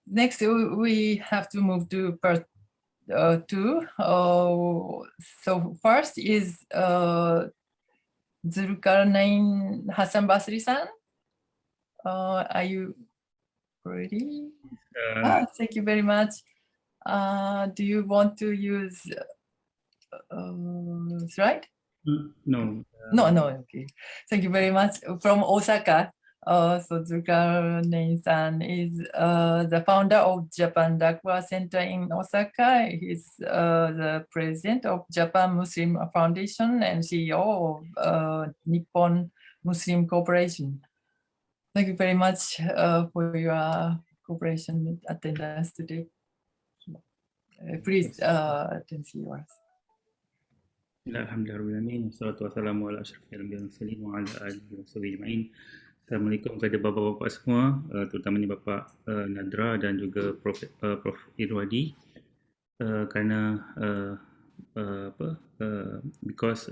next, we have to move to part two. So first is Zulkarnain Hasan Basri-san. Are you ready? Thank you very much. Do you want to use slide? No. No, okay. Thank you very much. From Osaka. So Zulkarnain-san is the founder of Japan Dakwa Center in Osaka. He's the president of Japan Muslim Foundation and CEO of Nippon Muslim Corporation. Thank you very much for your cooperation with attendance today. Please, attention yours. Alhamdulillah, wassalatu wassalamu ala asyrafil anbiya'i wal mursalin wa ala alihi wa sahbihi ajma'in. Assalamualaikum kepada bapa-bapa semua, terutamanya Bapa Nadra dan juga Prof Irwadi, kerana because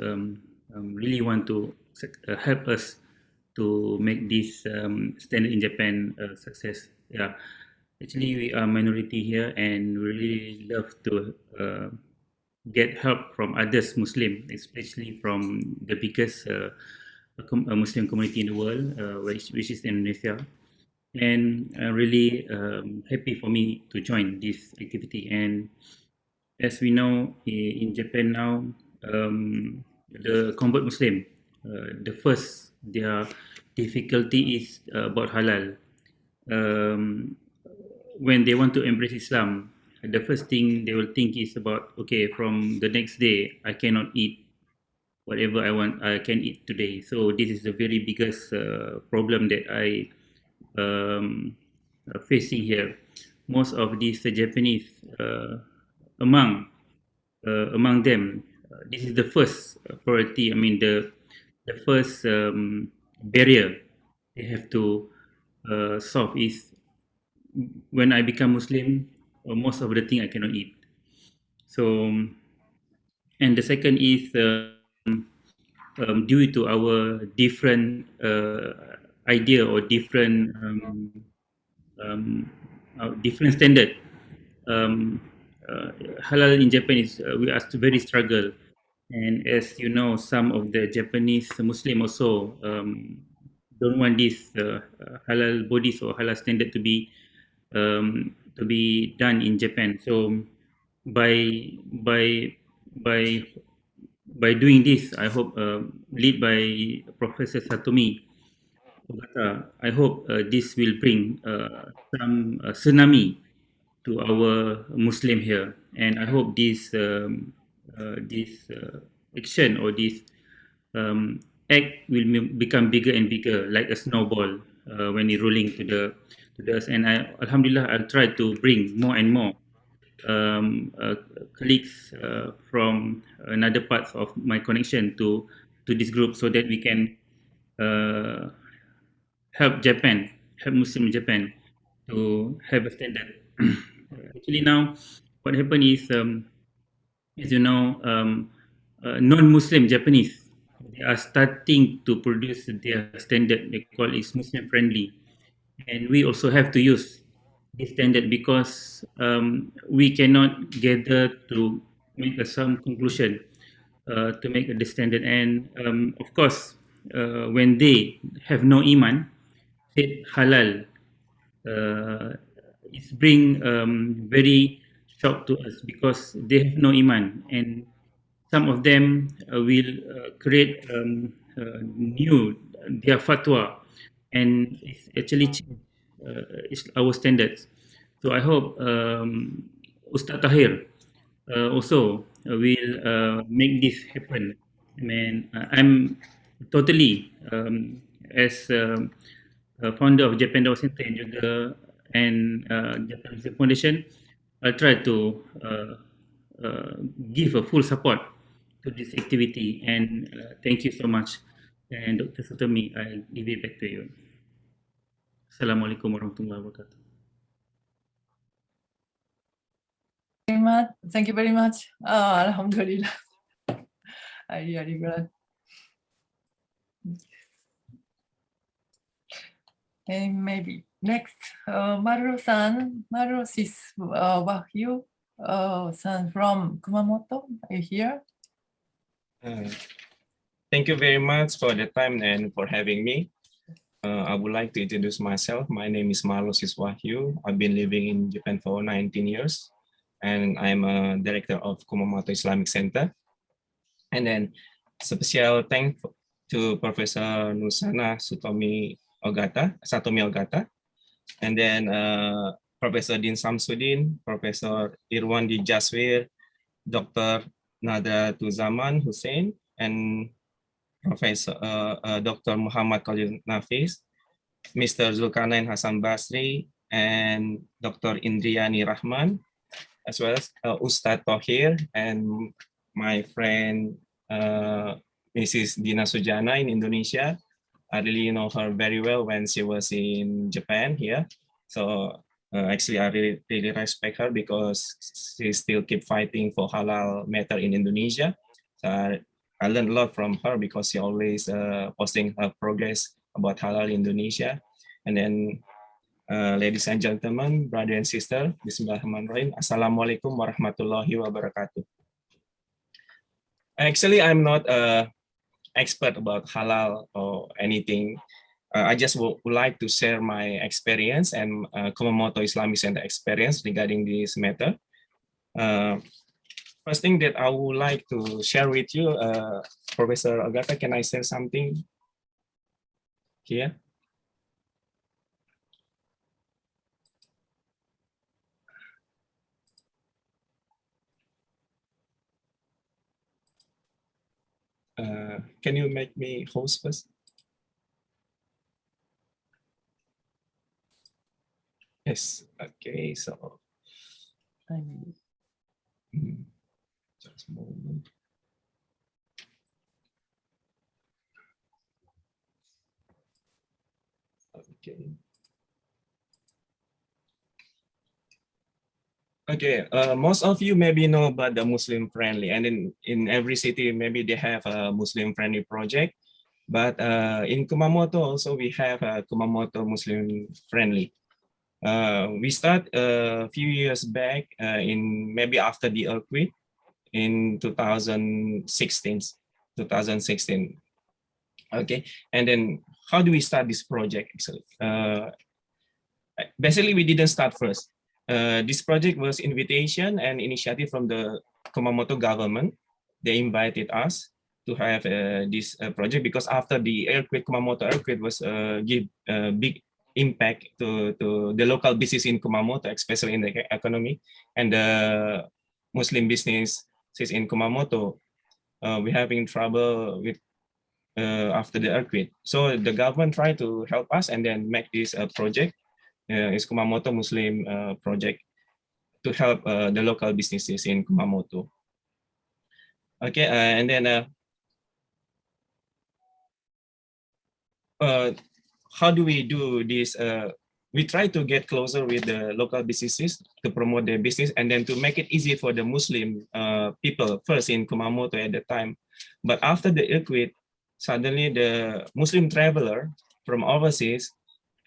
really want to help us to make this standard in Japan a success. Yeah, actually we are minority here and really love to get help from others Muslim, especially from the biggest Muslim community in the world, which is Indonesia. And really happy for me to join this activity. And as we know, in Japan now, the convert Muslim, their difficulty is about halal. When they want to embrace Islam, the first thing they will think is about, okay, from the next day, I cannot eat whatever I want, I can eat today. So this is the very biggest problem that I facing here. Most of these Japanese, among them, this is the first priority. I mean, the first barrier they have to solve is when I become Muslim, most of the thing I cannot eat. So, and the second is due to our different idea or different standard. Halal in Japan is we are very struggle, and as you know, some of the Japanese Muslim also don't want this halal bodies or halal standard to be done in Japan. So by doing this, I hope led by Professor Satomi Ogata, I hope this will bring some tsunami to our Muslim here, and I hope this action or this act will become bigger and bigger, like a snowball when it rolling to the earth. And Alhamdulillah, I'll try to bring more and more colleagues from another parts of my connection to this group, so that we can help Muslim Japan to have a standard. Actually now, what happened is, as you know, non-Muslim Japanese, they are starting to produce their standard. They call it Muslim friendly, and we also have to use this standard because we cannot gather to make some conclusion to make the standard. And of course, when they have no iman, said halal, it's bring very shock to us because they have no iman, and some of them will create new their fatwa, and it's actually it's our standards. So I hope Ustaz Tahir also will make this happen. I mean, I'm totally as founder of Japan Dawah Center and juga Japan Muslim Foundation, I'll try to give a full support to this activity. And thank you so much. And Dr. Satomi, I give it back to you. Assalamualaikum warahmatullahi wabarakatuh. Thank you very much. Alhamdulillah. I really glad. And maybe Next, Marlo-san, Marlo Siswahyu san from Kumamoto. Are you here? Thank you very much for the time and for having me. I would like to introduce myself. My name is Marlo Siswahyu. I've been living in Japan for 19 years, and I'm a director of Kumamoto Islamic Center. And then special thanks to Professor Nusana Satomi Ogata, and then Professor Din Syamsuddin, Professor Irwandi Jaswir, Dr. Nadratuzzaman Hosen, and Professor Dr. Muhammad Khalil Nafis, Mr. Zulkarnain Hasan Basri, and Dr. Indriyani Rachman, as well as Ustadz Tohir and my friend Mrs. Dina Sujana in Indonesia. I really know her very well when she was in Japan here. So actually, I really respect her because she still keep fighting for halal matter in Indonesia. So I learned a lot from her because she always posting her progress about halal in Indonesia. And then, ladies and gentlemen, brother and sister, Bismillahirrahmanirrahim. Assalamualaikum warahmatullahi wabarakatuh. Actually, I'm not an expert about halal or anything. I just would like to share my experience and Kumamoto Islamic Center experience regarding this matter. First thing that I would like to share with you, Professor Ogata, can I say something here? Can you make me host first? Yes, okay, so. Just a moment. Okay. Okay, most of you maybe know about the Muslim friendly, and in every city maybe they have a Muslim friendly project. But in Kumamoto also we have a Kumamoto Muslim friendly. We start a few years back in maybe after the earthquake in 2016. Okay, and then how do we start this project actually? Basically, we didn't start first. This project was invitation and initiative from the Kumamoto government. They invited us to have this project because after the earthquake, Kumamoto earthquake was give big impact to the local business in Kumamoto, especially in the economy, and the Muslim businesses in Kumamoto. We're having trouble with after the earthquake. So the government tried to help us and then make this project. Is Kumamoto Muslim project to help the local businesses in Kumamoto. Okay, and then how do we do this? We try to get closer with the local businesses to promote their business and then to make it easy for the Muslim people first in Kumamoto at the time. But after the earthquake, suddenly the Muslim traveler from overseas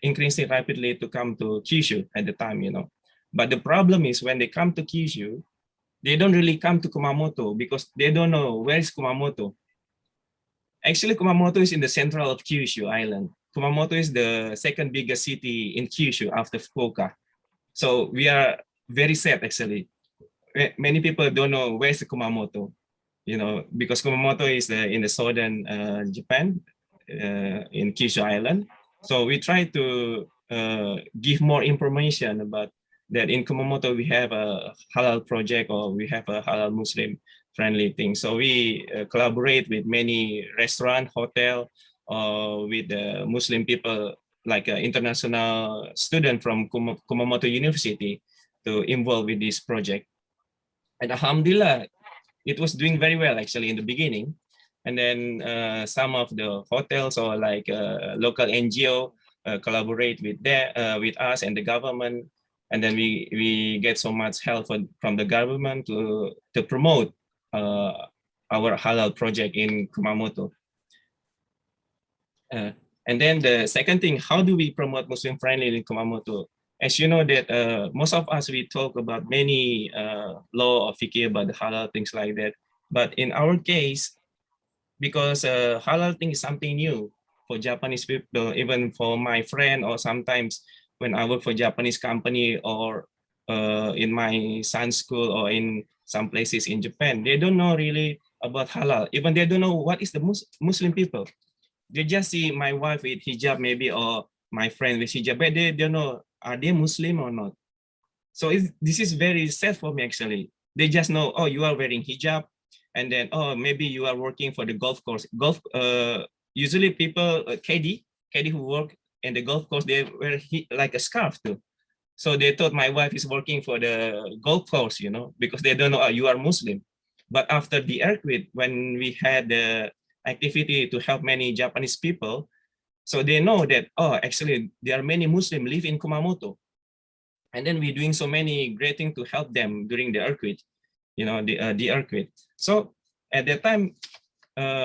increasing rapidly to come to Kyushu at the time, you know. But the problem is when they come to Kyushu, they don't really come to Kumamoto because they don't know where is Kumamoto. Actually, Kumamoto is in the central of Kyushu Island. Kumamoto is the second biggest city in Kyushu after Fukuoka. So we are very sad actually. Many people don't know where's Kumamoto, you know, because Kumamoto is in the southern Japan, in Kyushu Island. So we try to give more information about that in Kumamoto we have a halal project or we have a halal Muslim friendly thing. So we collaborate with many restaurant, hotel, with Muslim people like an international student from Kumamoto University to involve with this project. And alhamdulillah, it was doing very well actually in the beginning. And then some of the hotels or like local NGO collaborate with us and the government. And then we get so much help from the government to promote our halal project in Kumamoto. And then the second thing, how do we promote Muslim friendly in Kumamoto? As you know that most of us, we talk about many law or fiqh about the halal, things like that. But in our case, because halal thing is something new for Japanese people, even for my friend, or sometimes when I work for Japanese company or in my son's school or in some places in Japan, they don't know really about halal. Even they don't know what is the Muslim people. They just see my wife with hijab maybe, or my friend with hijab, but they don't know, are they Muslim or not? So this is very sad for me actually. They just know, oh, you are wearing hijab, and then, oh, maybe you are working for the golf course. Usually people, KD who work in the golf course, they wear like a scarf too. So they thought my wife is working for the golf course, you know, because they don't know, oh, you are Muslim. But after the earthquake, when we had the activity to help many Japanese people, so they know that, oh, actually there are many Muslims live in Kumamoto. And then we're doing so many great things to help them during the earthquake, you know, the earthquake. So at that time,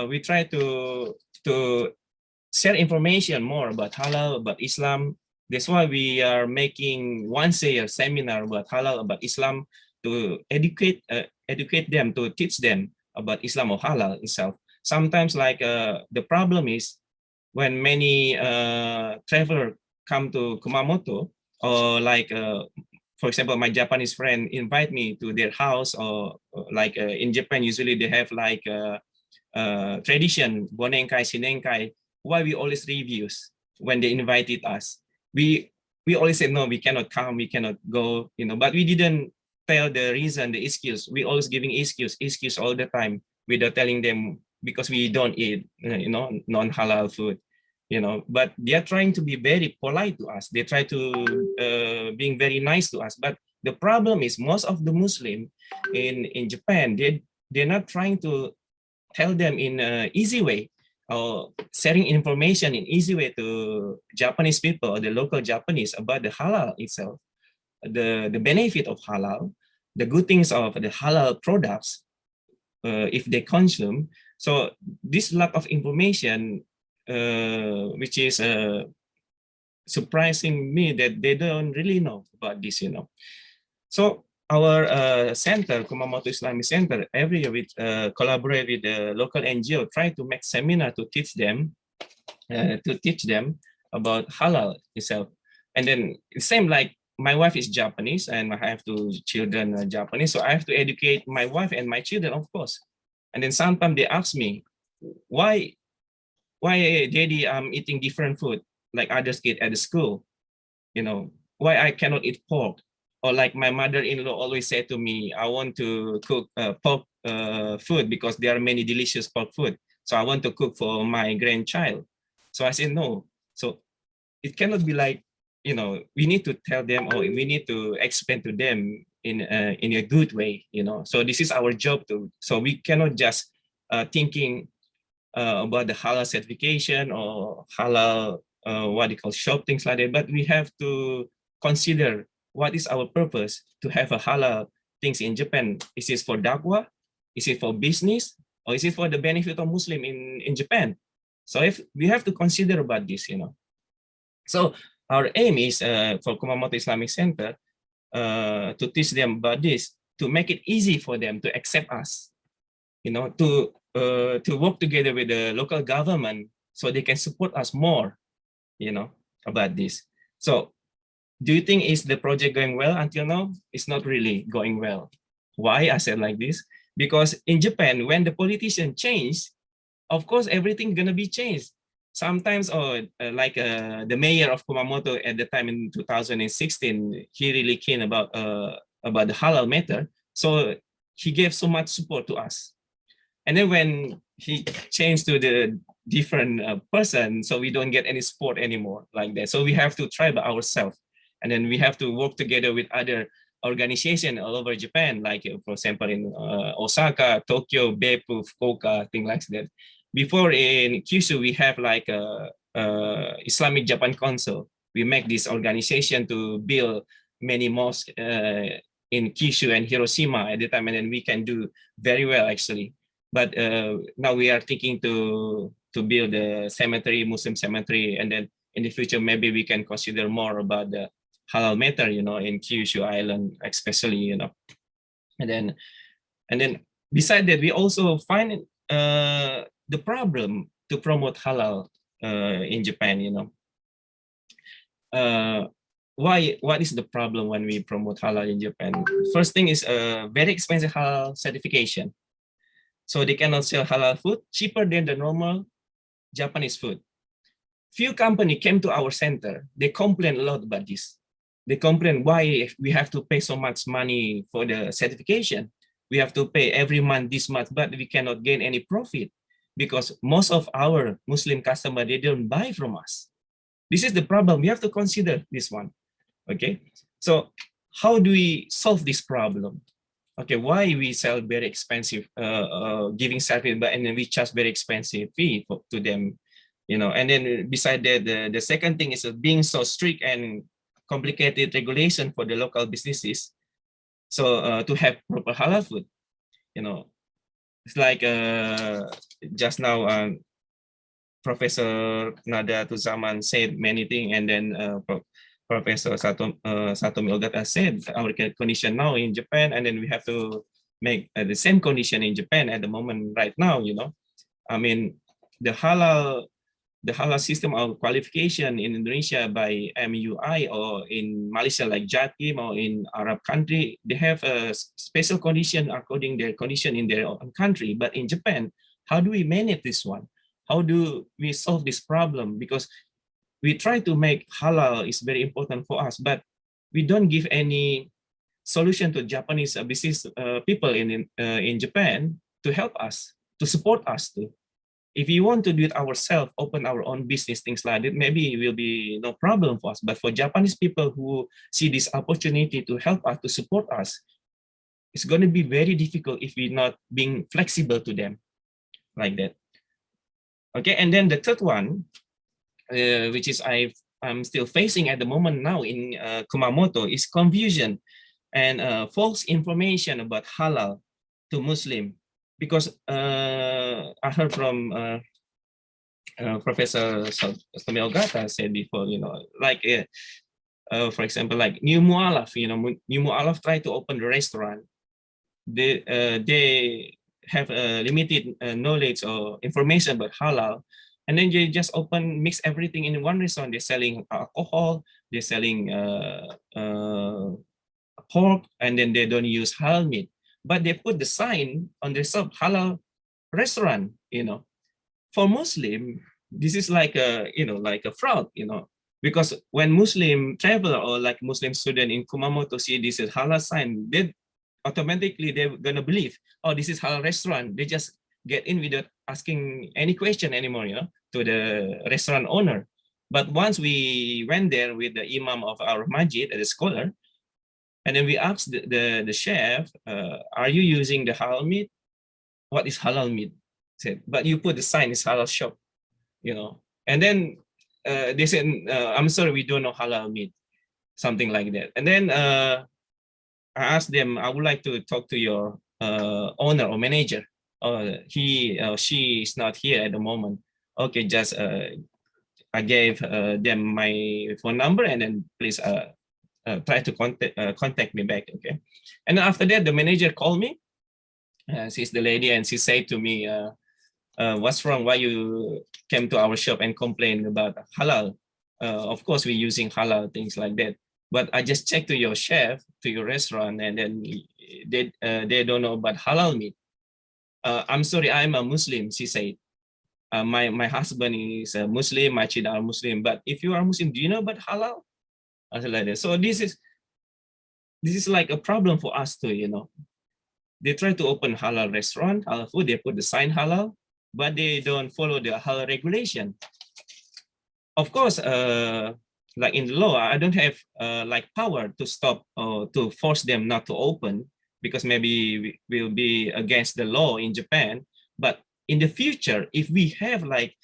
we try to share information more about halal, about Islam. That's why we are making once a year seminar about halal, about Islam, to educate them, to teach them about Islam or halal itself. Sometimes like the problem is when many travelers come to Kumamoto, or like for example, my Japanese friend invite me to their house, or like in Japan, usually they have like tradition, bonenkai, sinenkai. Why we always reviews when they invited us? We always say, no, we cannot come, we cannot go, you know, but we didn't tell the reason, the excuse. We always giving excuse all the time without telling them, because we don't eat, you know, non-halal food, you know, but they are trying to be very polite to us. They try to being very nice to us. But the problem is most of the Muslim in Japan, they're not trying to tell them in an easy way, or sharing information in easy way to Japanese people or the local Japanese about the halal itself, the benefit of halal, the good things of the halal products if they consume. So this lack of information, which is surprising me, that they don't really know about this, you know. So our center, Kumamoto Islamic Center, every year we collaborate with the local NGO, try to make seminar to teach them about halal itself. And then same like my wife is Japanese and I have two children Japanese, so I have to educate my wife and my children, of course. And then sometimes they ask me, why Daddy, I'm eating different food like others eat at the school, you know, why I cannot eat pork? Or like my mother-in-law always said to me, I want to cook pork food because there are many delicious pork food. So I want to cook for my grandchild. So I said, no. So it cannot be like, you know, we need to tell them, or we need to explain to them in a good way, you know. So this is our job to, so we cannot just thinking about the halal certification or halal, what you call shop, things like that, but we have to consider what is our purpose to have a halal things in Japan. Is it for dakwah? Is it for business? Or is it for the benefit of Muslim in Japan? So if we have to consider about this, you know. So our aim is for Kumamoto Islamic Center to teach them about this, to make it easy for them to accept us, you know, to work together with the local government so they can support us more, you know, about this. So do you think is the project going well until now? It's not really going well. Why I said like this? Because in Japan, when the politician change, of course, everything gonna be changed. Sometimes, like the mayor of Kumamoto at the time in 2016, he really came about the halal matter. So he gave so much support to us. And then when he changed to the different person, so we don't get any support anymore like that. So we have to try by ourselves. And then we have to work together with other organizations all over Japan, like for example in Osaka, Tokyo, Beppu, Fukuoka, things like that. Before in Kyushu, we have like a Islamic Japan Council. We make this organization to build many mosques in Kyushu and Hiroshima at the time, and then we can do very well actually. But now we are thinking to to build a cemetery, Muslim cemetery, and then in the future maybe we can consider more about the halal matter, in Kyushu Island, especially, and then beside that, we also find the problem to promote halal in Japan. What is the problem when we promote halal in Japan? First thing is a very expensive halal certification. So they cannot sell halal food cheaper than the normal Japanese food. Few companies came to our center. They complain a lot about this. They complain why we have to pay so much money for the certification. We have to pay every month this much, but we cannot gain any profit because most of our Muslim customers, they don't buy from us. This is the problem. We have to consider this one. Okay, so how do we solve this problem? Okay, why we sell very expensive, giving service, but and then we charge very expensive fee to them, And then beside that, the second thing is being so strict and complicated regulation for the local businesses. So to have proper halal food, it's like just now Professor Nadratuzzaman said many things, and then Professor Satomi Ogata said our condition now in Japan, and then we have to make the same condition in Japan at the moment right now. I mean, the halal system of qualification in Indonesia by MUI or in Malaysia like Jatim or in Arab country, they have a special condition according to their condition in their own country. But in Japan, how do we manage this one? How do we solve this problem? Because we try to make halal is very important for us, but we don't give any solution to Japanese business people in Japan to help us, to support us too. If we want to do it ourselves, open our own business, things like that, maybe it will be no problem for us. But for Japanese people who see this opportunity to help us, to support us, it's going to be very difficult if we're not being flexible to them like that. Okay, and then the third one, which is I'm still facing at the moment now in Kumamoto, is confusion and false information about halal to Muslim. Because I heard from Professor Satomi Ogata said before, like for example, like new mu'alaf, new mu'alaf try to open the restaurant. They have limited knowledge or information about halal, and then they just mix everything in one restaurant. They're selling alcohol, they're selling pork, and then they don't use halal meat. But they put the sign on their shop, halal restaurant, For Muslim, this is like like a fraud, because when Muslim traveler or like Muslim student in Kumamoto see this is halal sign, they automatically they're gonna believe, oh, this is halal restaurant. They just get in without asking any question anymore, to the restaurant owner. But once we went there with the imam of our masjid, the scholar, and then we asked the chef, are you using the halal meat? What is halal meat? Said, but you put the sign is halal shop, And then they said, I'm sorry, we don't know halal meat, something like that. And then I asked them, I would like to talk to your owner or manager. He or she is not here at the moment. Okay, just I gave them my phone number, and then please try to contact me back, okay? And then after that, the manager called me. She's the lady, and she said to me, what's wrong? Why you came to our shop and complained about halal? Of course, we're using halal, things like that. But I just checked to your chef, to your restaurant, and then they don't know about halal meat. I'm sorry, I'm a Muslim, she said. My husband is a Muslim, my children are Muslim. But if you are Muslim, do you know about halal? Like that. So this is like a problem for us too, They try to open halal restaurant, halal food, they put the sign halal, but they don't follow the halal regulation. Of course, like in the law, I don't have like power to stop or to force them not to open, because maybe we will be against the law in Japan. But in the future, if we have like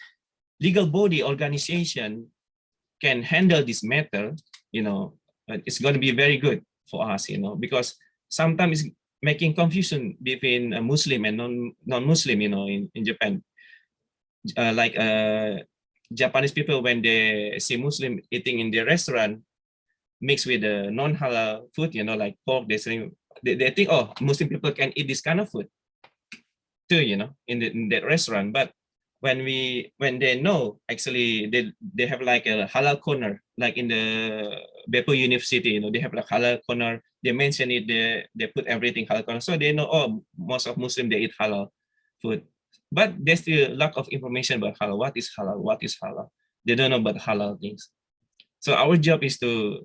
legal body organization can handle this matter, it's going to be very good for us, because sometimes it's making confusion between a Muslim and non-Muslim, in Japan. Japanese people, when they see Muslim eating in their restaurant mixed with the non-halal food, you know, like pork, they think, oh, Muslim people can eat this kind of food too, you know, in that restaurant. But when they know, actually they have like a halal corner, like in the Beppu University, you know, they have like halal corner. They mention it, they put everything halal corner, so they know, oh, most of Muslim they eat halal food. But there's still lack of information about halal. What is halal? What is halal? They don't know about halal things. So our job is to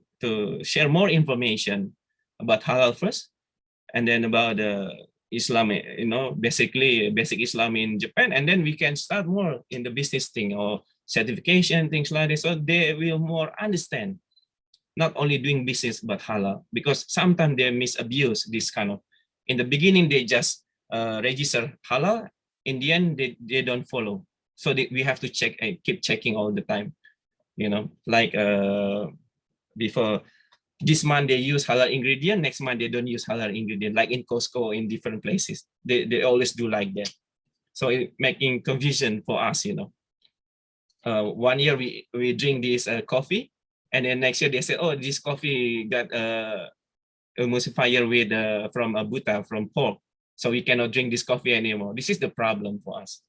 share more information about halal first, and then about Islam, you know, basically basic Islam in Japan, and then we can start more in the business thing or certification, things like this, so they will more understand, not only doing business but halal, because sometimes they misabuse this kind of, in the beginning they just register halal, in the end they don't follow, so we have to check, keep checking all the time, you know, like before this month they use halal ingredient, next month they don't use halal ingredient, like in Costco, in different places they always do like that, so it making confusion for us, you know. 1 year we drink this coffee, and then next year they say, oh, this coffee got emulsifier with from buta, from pork, so we cannot drink this coffee anymore. This is the problem for us.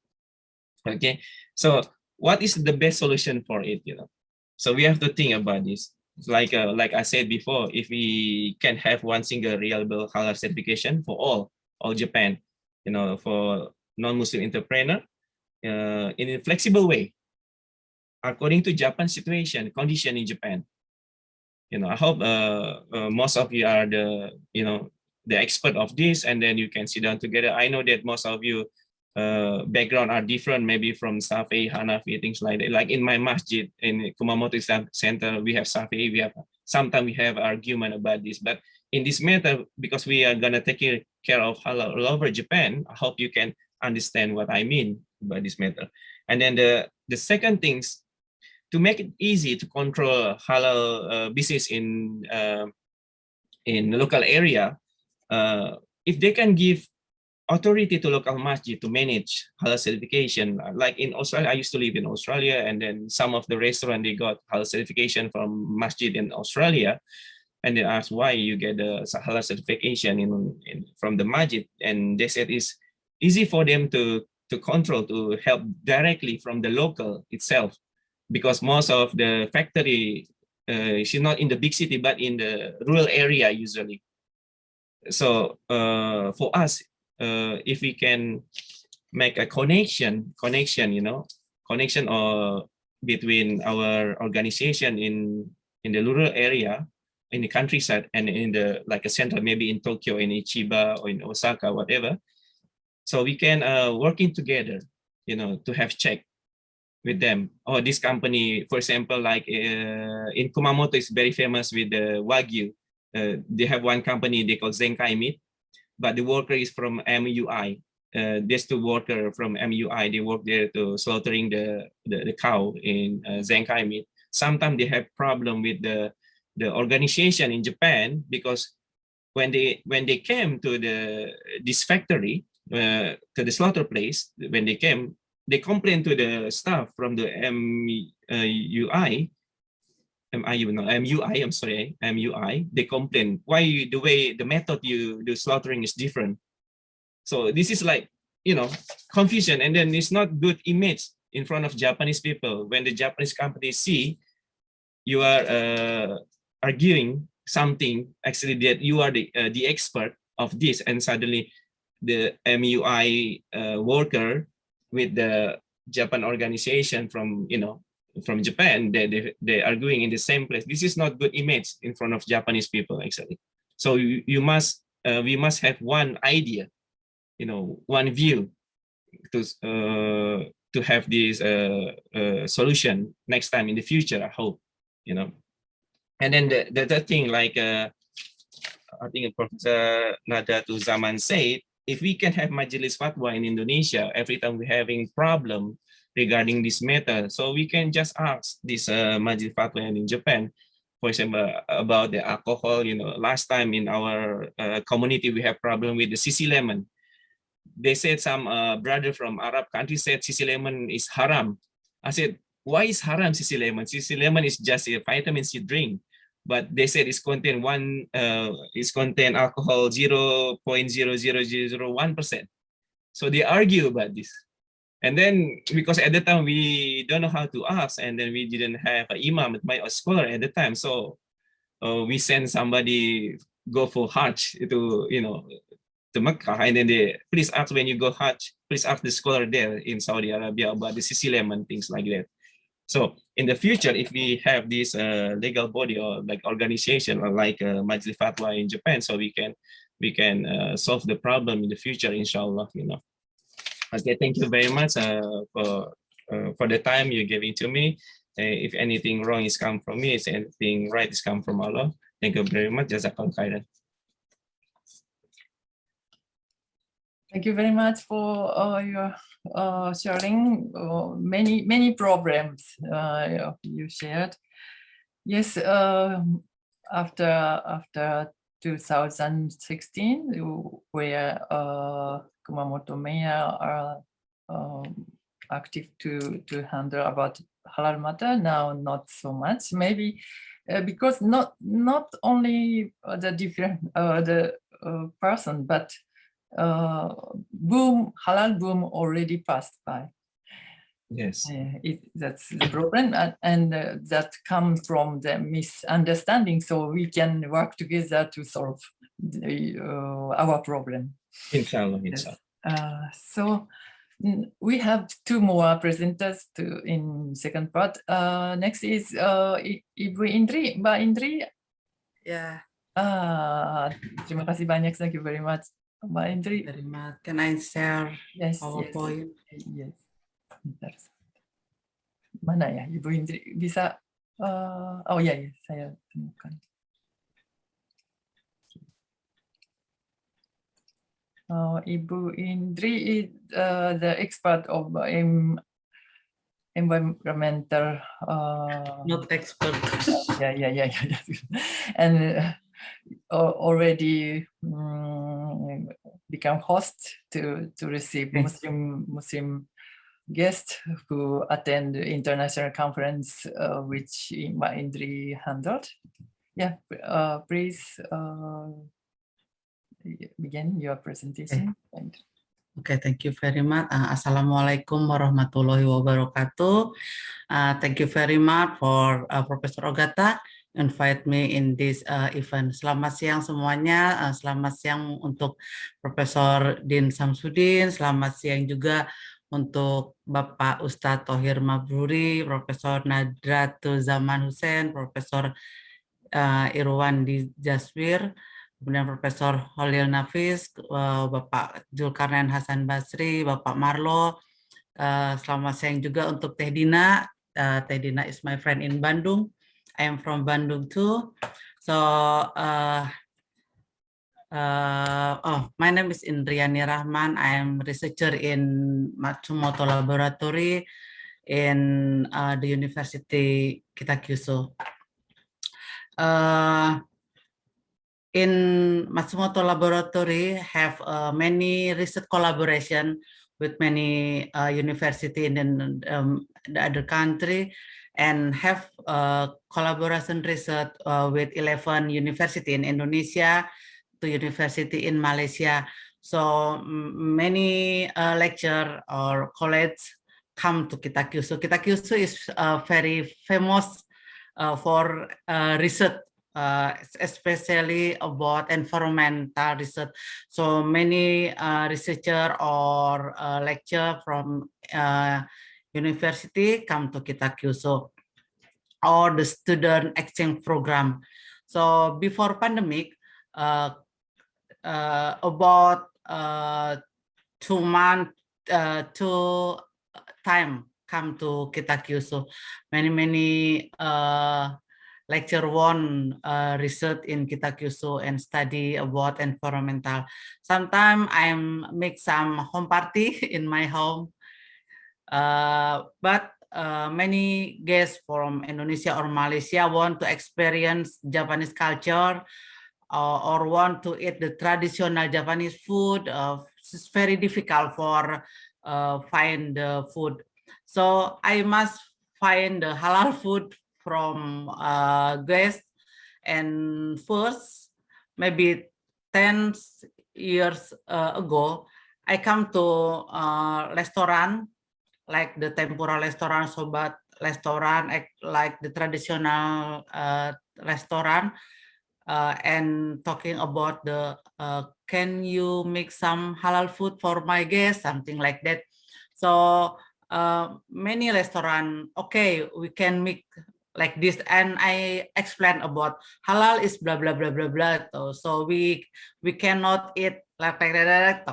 Okay, so what is the best solution for it, you know? So we have to think about this. Like I said before, if we can have one single reliable halal certification for all Japan, you know, for non-Muslim entrepreneur, in a flexible way, according to Japan situation, condition in Japan. You know, I hope most of you are the expert of this, and then you can sit down together. I know that most of you background are different, maybe from Shafi'i, Hanafi, things like that. Like in my masjid in Kumamoto Islam Center, we have Shafi'i, sometimes we have argument about this. But in this matter, because we are gonna take care of halal all over Japan, I hope you can understand what I mean by this matter. And then the second things, to make it easy to control halal business in the local area, if they can give authority to local masjid to manage halal certification. Like in Australia, I used to live in Australia, and then some of the restaurant, they got halal certification from masjid in Australia, and they asked why you get the halal certification from the masjid, and they said it's easy for them to control, to help directly from the local itself, because most of the factory is not in the big city but in the rural area usually. So for us, if we can make a connection, you know, connection or between our organization in the rural area, in the countryside, and in the like a center, maybe in Tokyo, in Chiba, or in Osaka, whatever. So we can working together, you know, to have check with them. Or this company, for example, like in Kumamoto, is very famous with the Wagyu. They have one company they call Zenkai Meat, but the worker is from MUI. There's two worker from MUI. They work there to slaughtering the cow in Zenkai Meat. Sometimes they have problem with the organization in Japan, because when they came to this factory, to the slaughter place, when they came, they complained to the staff from the MUI. I'm sorry, MUI. They complain why the method you do slaughtering is different. So this is like, you know, confusion, and then it's not good image in front of Japanese people. When the Japanese companies see you are arguing something, actually that you are the expert of this, and suddenly the MUI worker with the Japan organization from, you know, from Japan, they arguing in the same place. This is not good image in front of Japanese people, actually. So we must have one idea, you know, one view to have this solution next time in the future, I hope, you know. And then the third thing, like I think Professor Nadratuzzaman said, if we can have Majelis Fatwa in Indonesia, every time we're having problem regarding this matter, so we can just ask this Majelis Fatwa in Japan, for example, about the alcohol. You know, last time in our community, we have problem with the CC lemon. they said some brother from Arab country said sisi lemon is haram. I said, why is haram sisi lemon? Sisi lemon is just a vitamin C drink, but they said it's contain alcohol 0.00001%. So they argue about this. And then because at the time we don't know how to ask, and then we didn't have an imam, a scholar at the time, so we sent somebody go for Hajj to to Mecca, and then they please ask when you go Hajj, please ask the scholar there in Saudi Arabia about the sisi lemon, things like that. So in the future, if we have this legal body or like organization or like Majlis Fatwa in Japan, so we can solve the problem in the future, inshallah. Okay, thank you very much for the time you're giving to me. If anything wrong is come from me, if anything right is come from Allah. Thank you very much. Jazakallah khairan. Thank you very much for your sharing many problems you shared. Yes, after 2016, where Kumamoto mayor are active to handle about halal matter. Now not so much, maybe because not only the different person, but halal boom already passed by. Yes, that's the problem, and that comes from the misunderstanding. So we can work together to solve our problem. Inshallah, Yes. inshallah. So we have two more presenters in second part. Next is Ibu Indri, Mbak Indri. Yeah. Terima kasih banyak. Thank you very much, Mbak Indri. Very much. Can I share PowerPoint? Yes. Bentar. Mana ya Ibu Indri? Bisa? Oh ya, saya temukan. Ibu Indri is the expert of environmental. Not expert. Yeah. And already become host to receive Muslim guests who attend the international conference which Mbak Indri handled. Yeah, please begin your presentation. Okay, thank you very much. Assalamualaikum warahmatullahi wabarakatuh. Thank you very much for Professor Ogata invite me in this event. Selamat siang semuanya. Selamat siang untuk Profesor Din Syamsuddin. Selamat siang juga untuk Bapak Ustadz Thohir Mabruri, Profesor Nadratuzzaman Hosen, Profesor Irwan di Jaswir, kemudian Profesor Holil Nafis, Bapak Zulkarnain Hasan Basri, Bapak Marlo. Selamat siang juga untuk Teh Dina. Teh Dina is my friend in Bandung. I am from Bandung too. So, my name is Indriyani Rachman. I am researcher in Matsumoto Laboratory in the University Kitakyushu. In Matsumoto Laboratory have many research collaboration with many university in the other country, and have collaboration research with 11 university in Indonesia, to university in Malaysia. So many lecture or college come to Kitakyushu. Kitakyushu is very famous for research, especially about environmental research. So many researcher or lecture from university come to Kitakyushu, or the student exchange program. So before pandemic, about 2 months, 2 time come to Kitakyushu. Many lecture one research in Kitakyushu and study about environmental. Sometimes I make some home party in my home, but many guests from Indonesia or Malaysia want to experience Japanese culture or want to eat the traditional Japanese food. it's very difficult for find the food. So I must find the halal food from guests. And first, maybe 10 years ago, I come to restaurant like the tempura restaurant, sobat restaurant, like the traditional restaurant, and talking about the can you make some halal food for my guests, something like that. So many restaurant, okay, we can make like this, and I explain about halal is blah blah blah blah blah. So we cannot eat like that.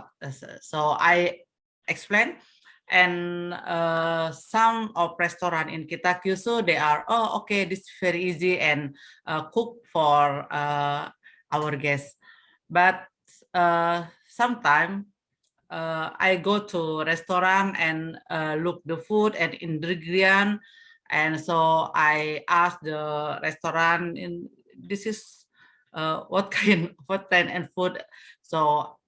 So I explain. And some of restaurant in Kitakyushu, they are, oh, okay, this is very easy and cook for our guests. But sometimes I go to restaurant and look the food and ingredient, and so I ask the restaurant, in this is what kind and food, so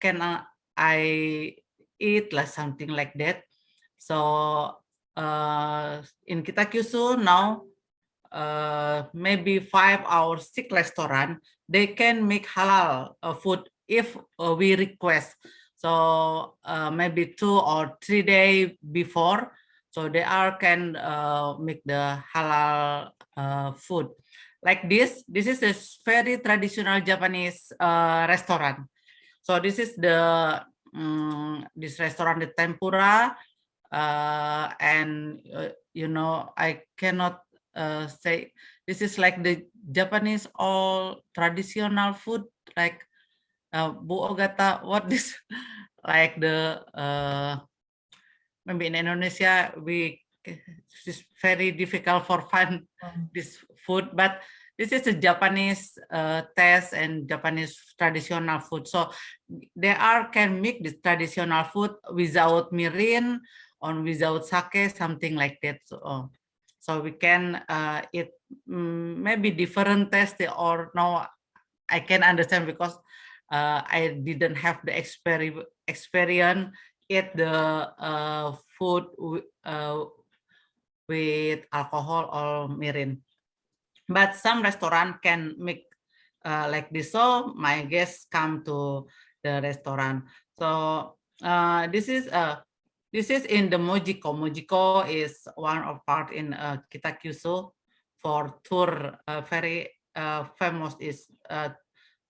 can I eat like something like that. So in Kitakyushu now, maybe 5 or 6 restaurant, they can make halal food if we request. So maybe 2 or 3 days before, so they are can make the halal food. Like this is a very traditional Japanese restaurant. So this is the this restaurant, the tempura, and you know, I cannot say this is like the Japanese all traditional food, like Bu Ogata, what this like the maybe in Indonesia it's very difficult for find this food, but this is a Japanese taste and Japanese traditional food. So they are can make this traditional food without mirin or without sake, something like that. So we can eat maybe different taste, or no, I can understand because I didn't have the experience eat the food with alcohol or mirin. But some restaurant can make like this. So my guests come to the restaurant. So this is in the Mojiko. Mojiko is one of part in Kitakyushu for tour. Very famous is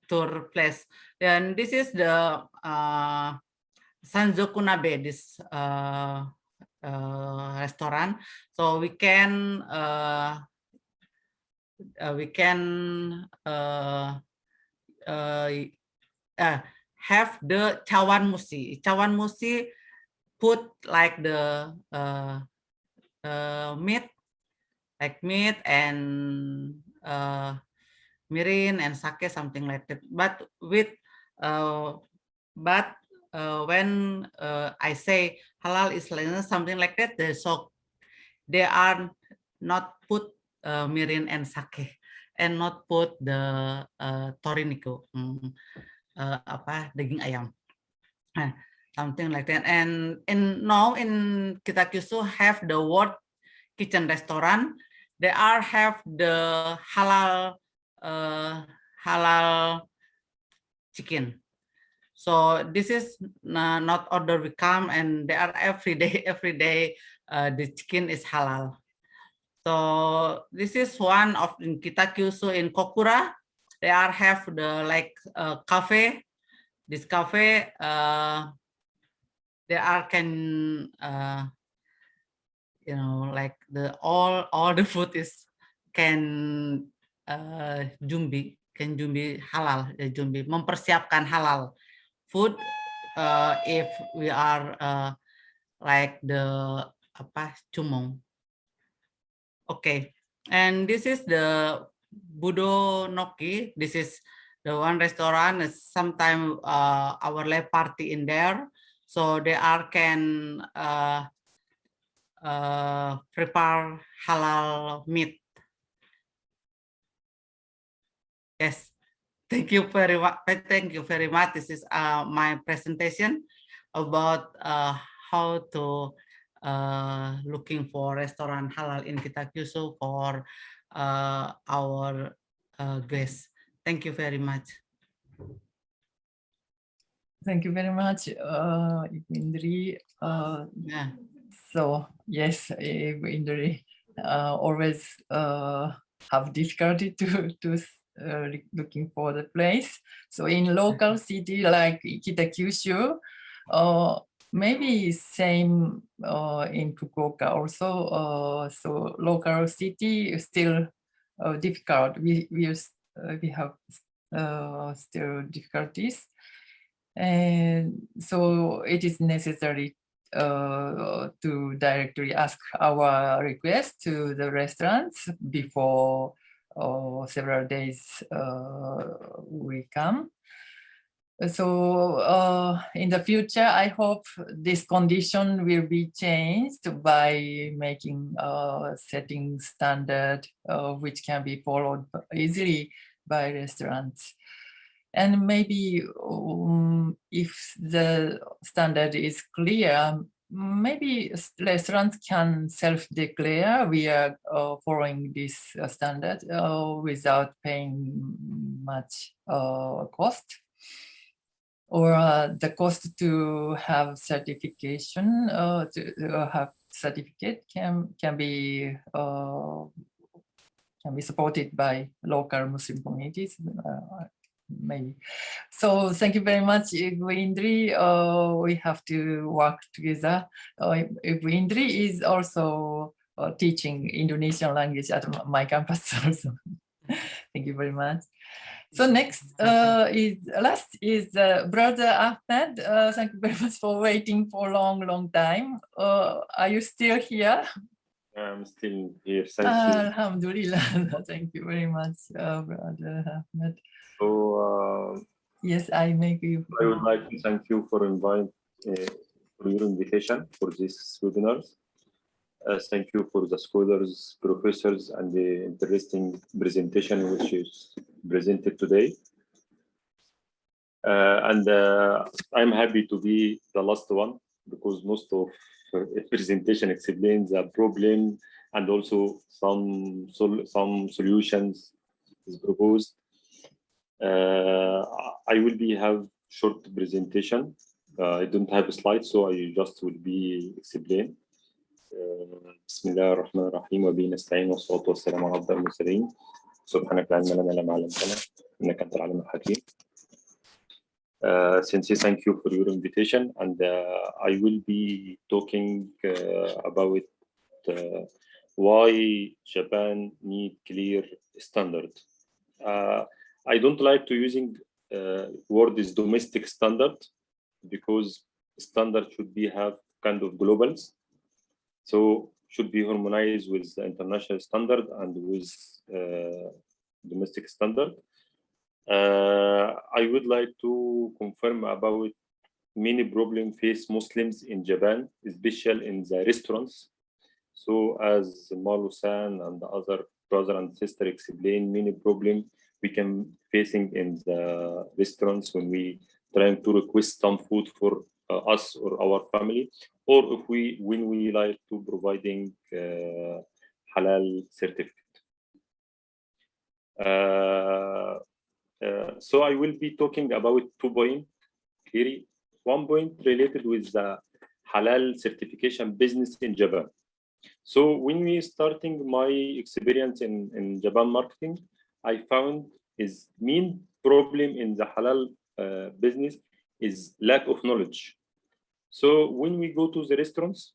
tour place. Then this is the Sanzokunabe, this restaurant. So we can have the cawan musi. Cawan musi put like the meat, like meat and mirin and sake, something like that. But with when I say halal is something like that, so they are not put mirin and sake, and not put the torinico, apa, daging ayam, something like that. And now in Kitakyushu have the word kitchen restaurant, they are have the halal halal chicken. So this is not order we come, and they are every day the chicken is halal. So this is one of in Kitakyushu. In Kokura, they are have the like cafe. This cafe they are can you know, like the all the food is can jumbi halal, jumbi mempersiapkan halal food if we are like the apa cumong. Okay, and this is the Budo Noki. This is the one restaurant. Sometimes our lab party in there, so they are can prepare halal meat. Yes, Thank you very much. Thank you very much. This is my presentation about how to looking for restaurant halal in Kitakyushu for our guests. Thank you very much. Thank you very much, Indri. Yeah. So yes, Indri always have difficulty to looking for the place. So in local city like Kitakyushu, maybe same in Fukuoka also. So local city is still difficult. We have still difficulties, and so it is necessary to directly ask our request to the restaurants before several days we come. So in the future, I hope this condition will be changed by making setting standard which can be followed easily by restaurants. And maybe if the standard is clear, maybe restaurants can self-declare we are following this standard without paying much cost. Or the cost to have certification, to have certificate can be supported by local Muslim communities. Maybe. So thank you very much, Indri. We have to work together. Indri is also teaching Indonesian language at my campus also. Thank you very much. So next last is Brother Ahmed. Thank you very much for waiting for a long time. Are you still here? I'm still here. Thank you. Alhamdulillah. Thank you very much, Brother Ahmed. So yes, I make you. I would like to thank you for for your invitation for this webinar. Thank you for the scholars, professors, and the interesting presentation which is presented today. And I'm happy to be the last one because most of the presentation explains the problem and also some solutions is proposed. I will have short presentation. I don't have a slide, so I just will be explain. بسم الله الرحمن الرحيم وبه نستعين والصلاة والسلام على أفضل المرسلين سبحانك لا علم لنا إلا ما علمتنا إنك أنت العليم الحكيم. Since thank you for your invitation, and I will be talking about why Japan need clear standard. I don't like to using word is domestic standard because standard should be have kind of globals. So should be harmonized with the international standard and with domestic standard. I would like to confirm about many problems face Muslims in Japan, especially in the restaurants. So as Marlo-san and the other brother and sister explained, many problems we can facing in the restaurants when we trying to request some food for us or our family, or if when we like to providing halal certificate. So I will be talking about 2 points here. 1 point related with the halal certification business in Japan. So when we starting my experience in Japan marketing, I found is main problem in the halal business is lack of knowledge. So when we go to the restaurants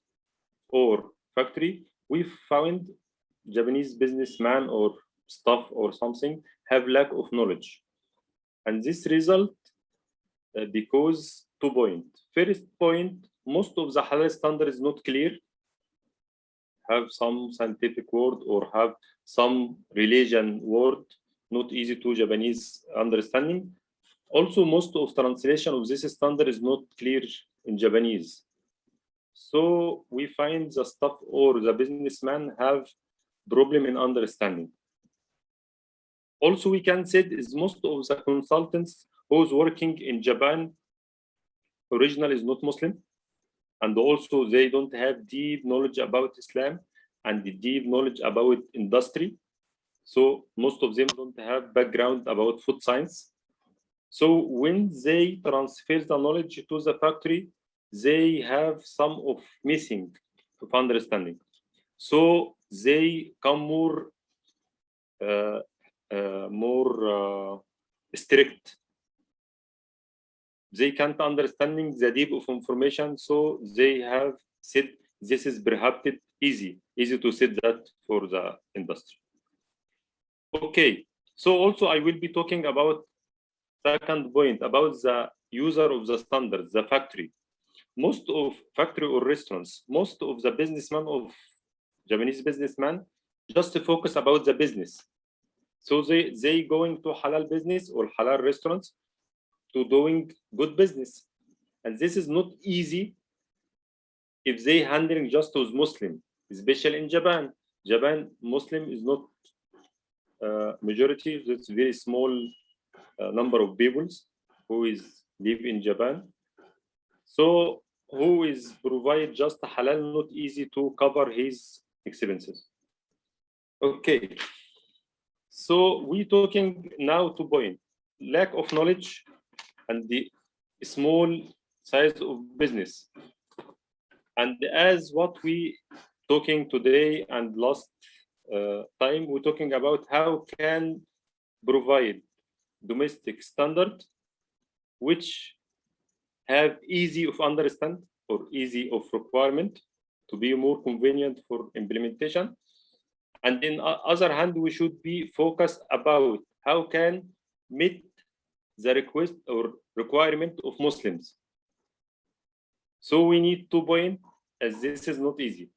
or factory, we found Japanese businessman or staff or something have lack of knowledge. And this result because 2 points. First point, most of the halal standard is not clear, have some scientific word or have some religion word, not easy to Japanese understanding. Also, most of translation of this standard is not clear in Japanese. So we find the staff or the businessman have problem in understanding. Also, we can say is most of the consultants who's working in Japan original is not Muslim, and also they don't have deep knowledge about Islam and the deep knowledge about industry. So most of them don't have background about food science. So when they transfer the knowledge to the factory, they have some of missing of understanding. So they come more strict. They can't understanding the deep of information, so they have said this is perhaps easy to say that for the industry. Okay, so also I will be talking about second point about the user of the standards, the factory. Most of factory or restaurants, most of the businessmen of Japanese businessmen just focus about the business. So they going to halal business or halal restaurants to doing good business. And this is not easy if they handling just as Muslim, especially in Japan. Japan Muslim is not majority, it's very small number of peoples who is live in Japan. So who is provide just halal, not easy to cover his expenses. Okay, so we talking now 2 points: lack of knowledge and the small size of business. And as what we talking today and last time, we're talking about how can provide domestic standard which have easy of understand or easy of requirement to be more convenient for implementation. And in other hand, we should be focused about how can meet the request or requirement of Muslims. So we need 2 points, as this is not easy.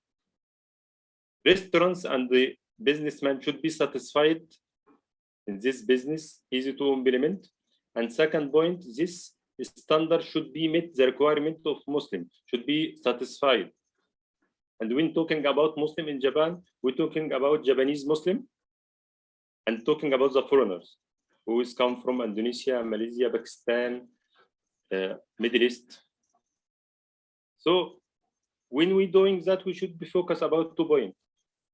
Restaurants and the businessmen should be satisfied in this business, easy to implement. And second point, this standard should be met, the requirement of Muslim should be satisfied. And when talking about Muslim in Japan, we're talking about Japanese Muslim and talking about the foreigners who is come from Indonesia, Malaysia, Pakistan, Middle East. So when we're doing that, we should be focused about 2 points.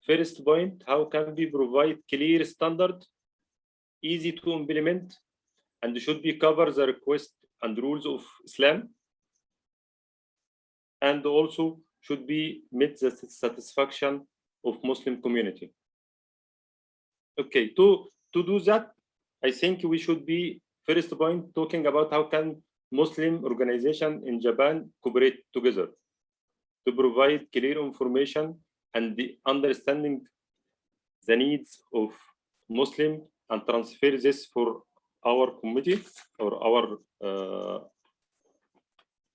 First point, how can we provide clear standard, easy to implement, and should be cover the request and rules of Islam, and also should be meet the satisfaction of Muslim community. Okay, to do that, I think we should be first point talking about how can Muslim organization in Japan cooperate together to provide clear information and the understanding the needs of Muslim and transfer this for our committee or our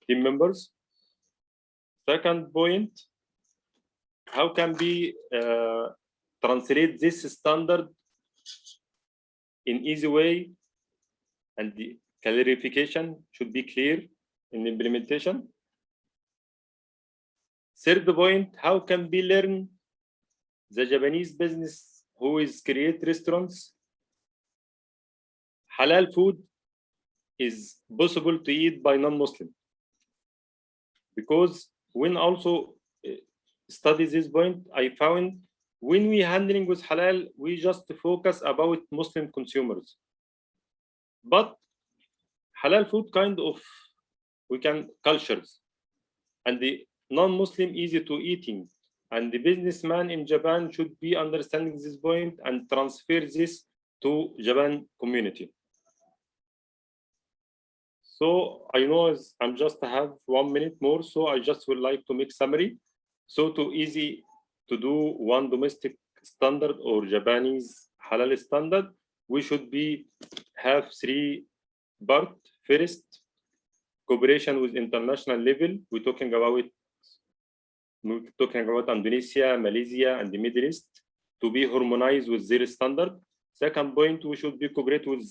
team members. Second point, how can we translate this standard in easy way, and the clarification should be clear in implementation. Third point, how can we learn the Japanese business who is create restaurants? Halal food is possible to eat by non-Muslim, because when also study this point, I found when we handling with halal, we just focus about Muslim consumers. But halal food kind of we can cultures, and the non-Muslim easy to eating, and the businessman in Japan should be understanding this point and transfer this to Japan community. So I know I'm just have 1 minute more, so I just would like to make summary. So too easy to do one domestic standard or Japanese halal standard, we should be have 3 parts. First, cooperation with international level. We're talking about Indonesia, Malaysia, and the Middle East to be harmonized with their standard. Second point, we should be cooperate with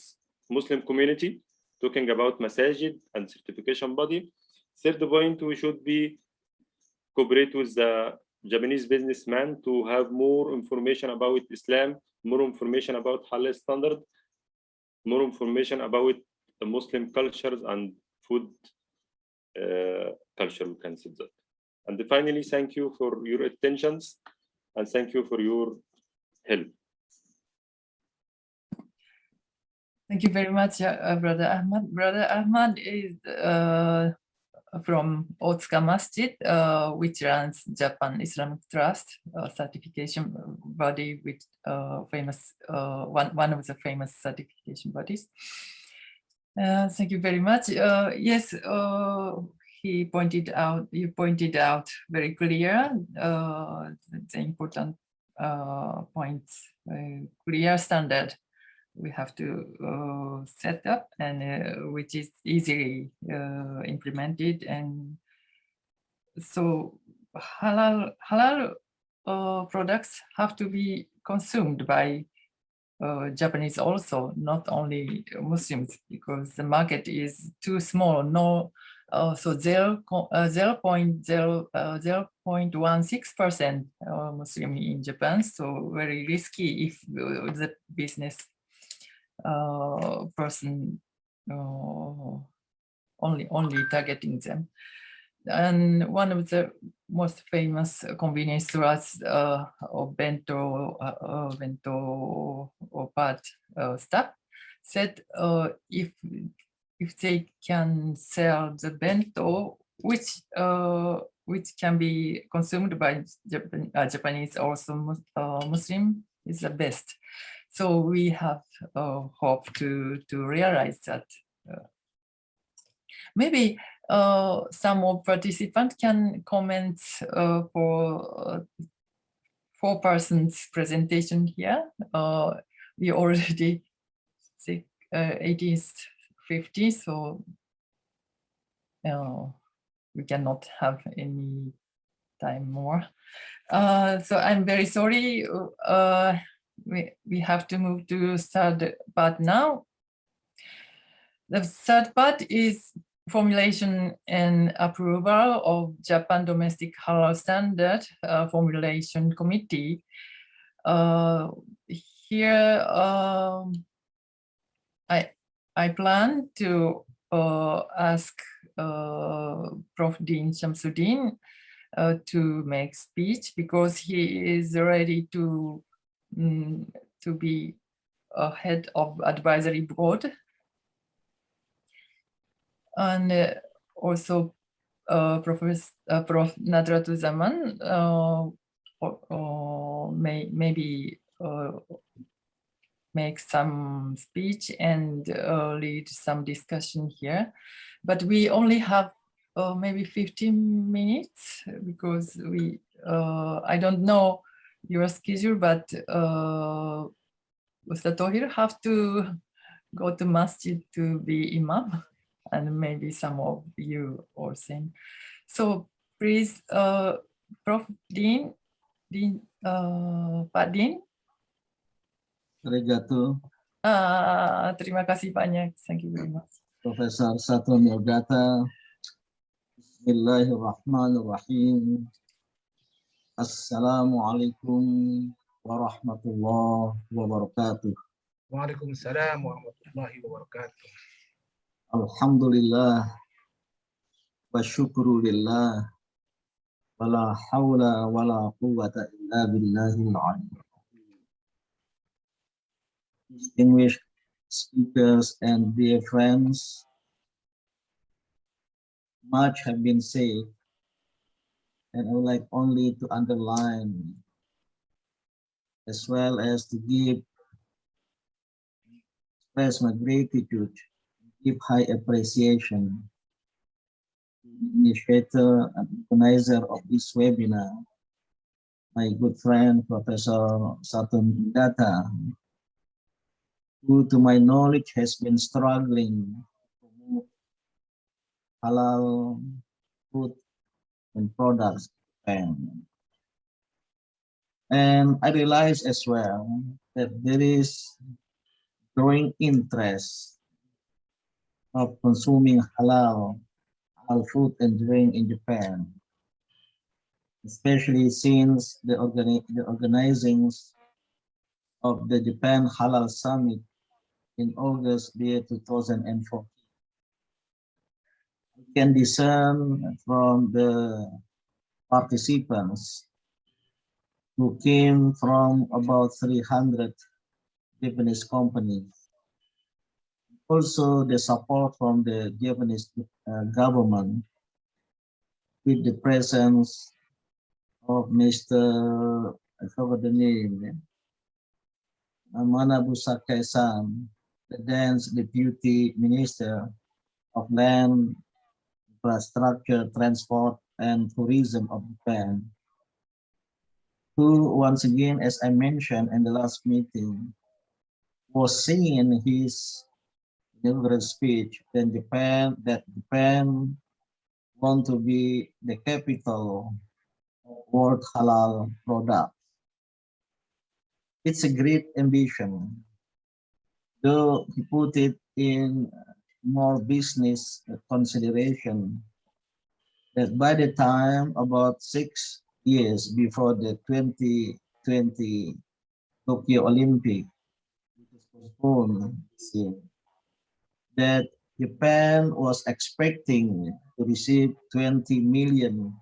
Muslim community, talking about masajid and certification body. Third point, we should be cooperate with the Japanese businessman to have more information about Islam, more information about halal standard, more information about the Muslim cultures and food culture, we can say that. And finally, thank you for your attentions and thank you for your help. Thank you very much, Brother Ahmed. Brother Ahmed is from Otsuka Masjid, which runs Japan Islamic Trust certification body, which famous one of the famous certification bodies. Thank you very much. Yes, you pointed out very clear the important points, clear standard we have to set up, and which is easily implemented. And so halal products have to be consumed by Japanese also, not only Muslims, because the market is too small. No, so 0.16% Muslim in Japan. So very risky if the business person only targeting them. And one of the most famous convenience stores of bento or part stuff said if they can sell the bento which can be consumed by Japanese also Muslim is the best. So we have hope to realize that. Maybe some of participants can comment for 4 persons presentation here. We already 1850, so we cannot have any time more. So I'm very sorry. We have to move to third part now. The third part is formulation and approval of Japan Domestic Halal Standard Formulation Committee. Here, I plan to ask Prof. Dean Syamsuddin to make speech because he is ready to be a head of advisory board. And also Prof. Nadratuzzaman maybe make some speech and lead some discussion here. But we only have maybe 15 minutes because we I don't know your schedule, but Ustad Tohir have to go to masjid to be imam, and maybe some of you or same. So please, Prof. Dean, Pak Dean. Arigato. Terima kasih banyak. Thank you very much. Profesor Satun Yogata. Bismillahirrahmanirrahim. Assalamualaikum warahmatullahi wabarakatuh. Waalaikumsalam warahmatullahi wabarakatuh. Alhamdulillah wa syukurulillah wa la hawla wa la quwwata illa billahil aliyyil azim. Distinguished speakers and dear friends, much have been said, and I would like only to underline as well as to express my gratitude, give high appreciation to the initiator and organizer of this webinar, my good friend Professor Satun Yogata, who to my knowledge has been struggling to promote halal food and products. And I realize as well that there is growing interest of consuming halal food and drink in Japan, especially since the organizings of the Japan Halal Summit in August year 2004. You can discern from the participants who came from about 300 Japanese companies. Also the support from the Japanese government with the presence of Mr. I forgot the name, Manabu Sakai-san, the then Deputy Minister of Land, Infrastructure, Transport, and Tourism of Japan, who once again, as I mentioned in the last meeting, was saying his inaugural speech that Japan want to be the capital of world halal products. It's a great ambition, though he put it in more business consideration that by the time about 6 years before the 2020 Tokyo Olympic, which is postponed this year, that Japan was expecting to receive 20 million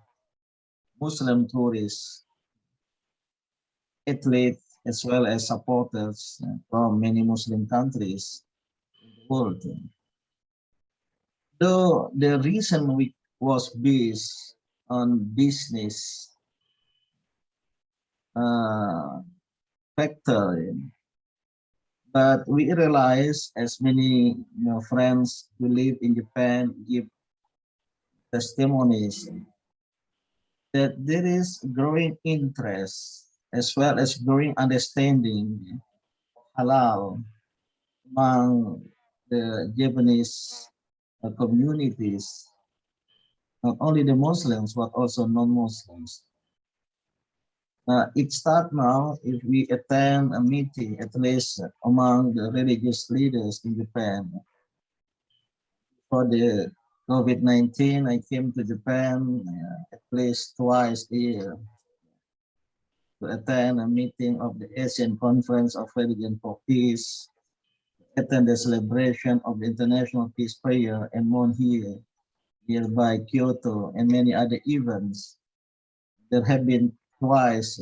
Muslim tourists, athletes, as well as supporters from many Muslim countries in the world. Though the reason was based on business factor, but we realize, as many friends who live in Japan give testimonies, that there is growing interest as well as growing understanding of halal among the Japanese communities, not only the Muslims but also non-Muslims. It starts now if we attend a meeting, at least among the religious leaders in Japan. For the COVID-19, I came to Japan at least twice a year to attend a meeting of the Asian Conference of Religion for Peace, attend the celebration of the International Peace Prayer and Mon here, nearby Kyoto, and many other events. There have been twice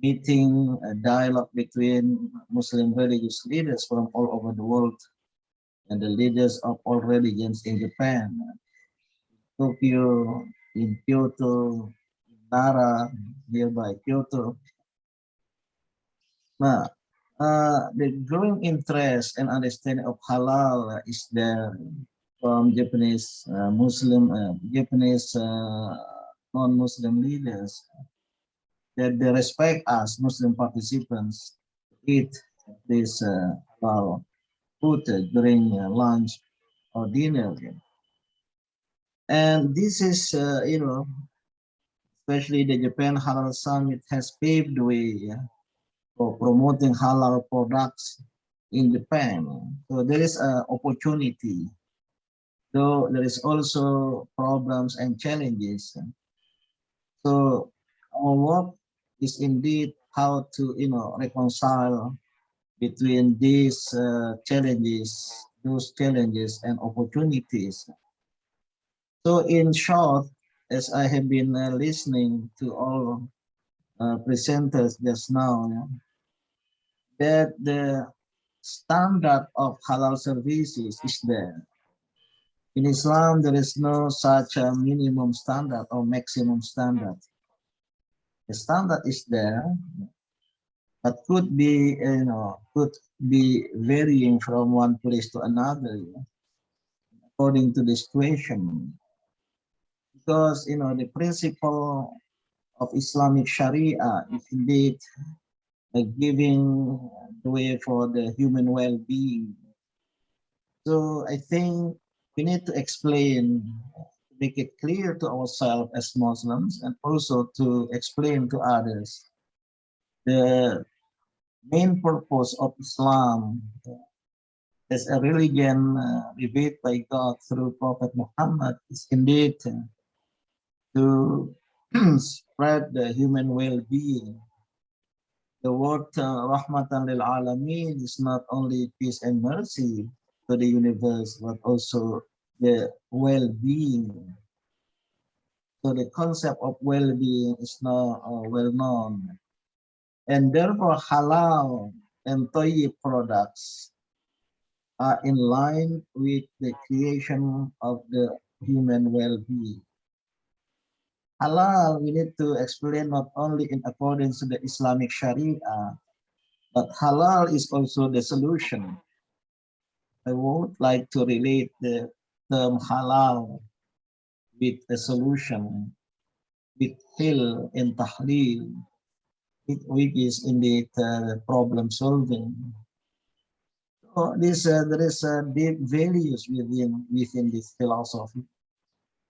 meeting, a dialogue between Muslim religious leaders from all over the world and the leaders of all religions in Japan, Tokyo, in Kyoto, Nara, nearby Kyoto. Now, the growing interest and understanding of halal is there from Japanese Japanese non-Muslim leaders, that they respect us Muslim participants to eat this halal food during lunch or dinner. And this is, especially the Japan Halal Summit has paved the way for promoting halal products in Japan. So there is an opportunity, though there is also problems and challenges. So our work is indeed how to, reconcile between these those challenges and opportunities. So in short, as I have been listening to all presenters just now, that the standard of halal services is there. In Islam, there is no such a minimum standard or maximum standard. The standard is there, but could be, varying from one place to another, according to the situation. Because, the principle of Islamic Sharia is indeed giving the way for the human well-being. So I think we need to explain, make it clear to ourselves as Muslims, and also to explain to others the main purpose of Islam as a religion revealed by God through Prophet Muhammad is indeed to spread the human well-being, the word Rahmatan lil Alameen is not only peace and mercy to the universe, but also the well-being. So the concept of well-being is now well known. And therefore halal and tayyib products are in line with the creation of the human well-being. Halal, we need to explain not only in accordance to the Islamic Sharia, but halal is also the solution. I would like to relate the term halal with a solution, with hil and tahlil, which is indeed problem solving. So there is deep values within this philosophy.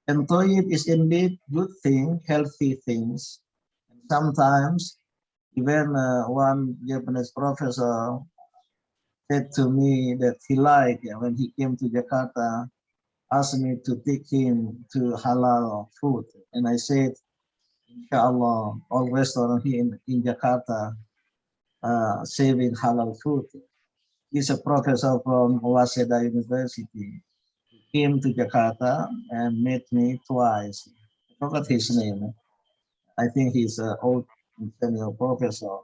And tayyib is indeed good thing, healthy things. And sometimes even one Japanese professor said to me that he liked when he came to Jakarta, asked me to take him to halal food. And I said, inshallah, all restaurants here in Jakarta serving halal food. He's a professor from Waseda University. He came to Jakarta and met me twice. I forgot his name. I think he's an old senior professor.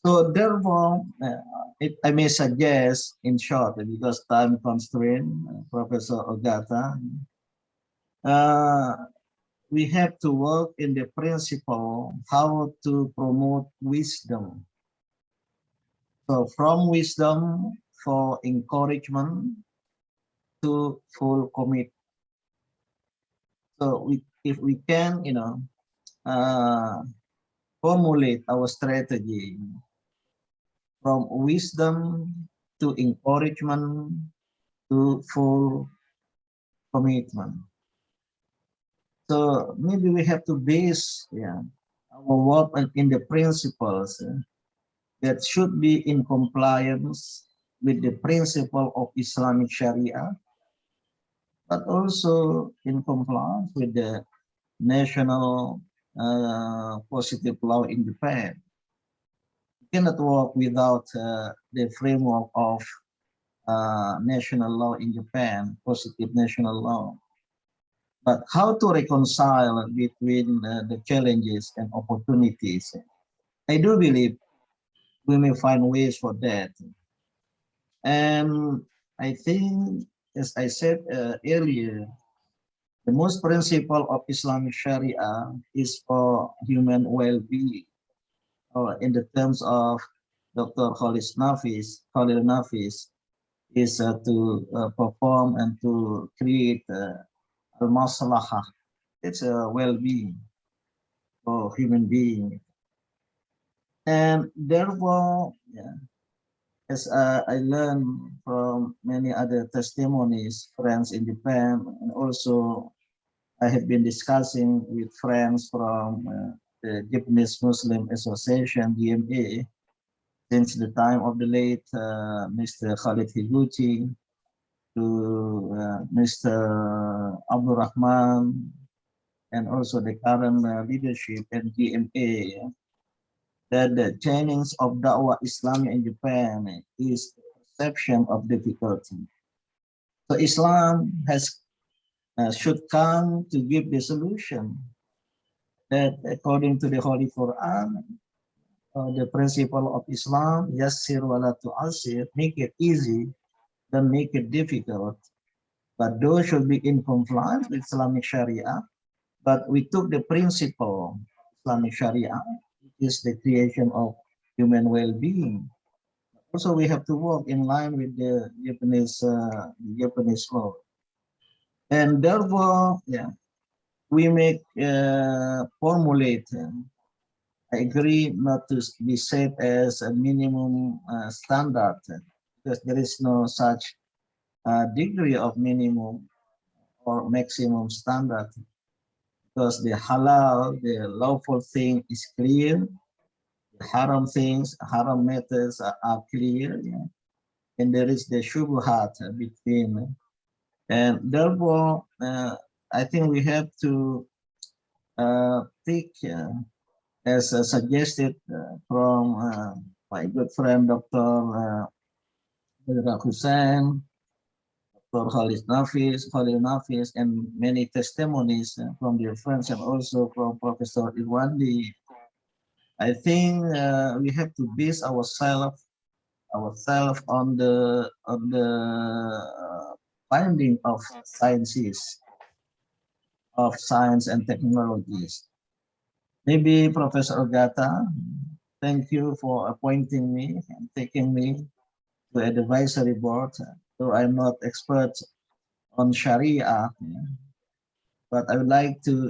So therefore, I may suggest in short, because time constraint, Professor Ogata, we have to work in the principle how to promote wisdom. So from wisdom for encouragement to full commit. So if we can, formulate our strategy from wisdom to encouragement to full commitment. So maybe we have to base our work in the principles that should be in compliance with the principle of Islamic Sharia, but also in compliance with the national positive law in Japan. You cannot work without the framework of national law in Japan, positive national law. But how to reconcile between the challenges and opportunities? I do believe we may find ways for that. And I think, as I said earlier, the most principle of Islamic Sharia is for human well-being, or in the terms of Dr. Khalil Nafis, is to perform and to create al-maslahah. It's a well-being for human being. And therefore, as I learned from many other testimonies, friends in Japan, and also I have been discussing with friends from the Japanese Muslim Association, DMA, since the time of the late Mr. Khalid Higuchi to Mr. Abdul Rahman, and also the current leadership at DMA, that the channels of Dawah Islam in Japan is perception of difficulty. So Islam should come to give the solution that according to the Holy Quran, the principle of Islam, yassir wala tu'assir, make it easy, don't make it difficult. But those should be in compliance with Islamic Sharia. But we took the principle Islamic Sharia, is the creation of human well-being. Also, we have to work in line with the Japanese law. And therefore, we make formulate. I agree not to be set as a minimum standard, because there is no such degree of minimum or maximum standard. Because the halal, the lawful thing is clear, the haram things, haram matters are clear, and there is the shubhat between. And therefore, I think we have to take as suggested from my good friend Dr. Hosen, Dr. Khalil Nafis, and many testimonies from dear friends and also from Professor Irwandi. I think we have to base ourselves on the finding of sciences, of science and technologies. Maybe Professor Ogata, thank you for appointing me and taking me to an advisory board. So I'm not expert on Sharia, but I would like to,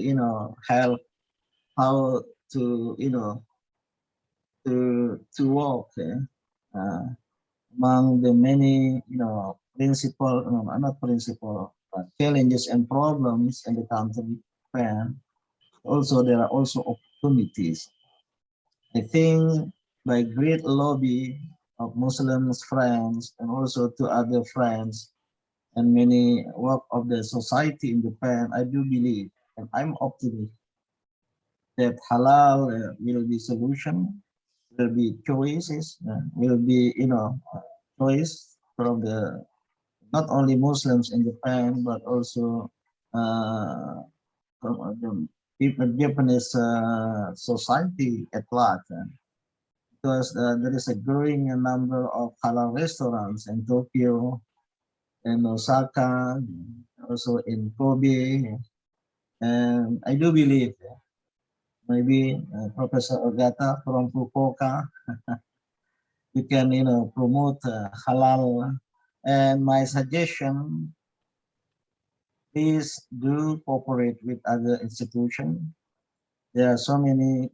help how to, to walk among the many, not principle, but challenges and problems in the country. Also, there are also opportunities. I think by great lobby of Muslims friends and also to other friends and many work of the society in Japan, I do believe and I'm optimistic that halal will be solution, will be choices, will be choice from the not only Muslims in Japan but also from the Japanese society at large. Because there is a growing number of halal restaurants in Tokyo, in Osaka, also in Kobe, and I do believe maybe Professor Ogata from Fukuoka, you can promote halal. And my suggestion, please do cooperate with other institutions. There are so many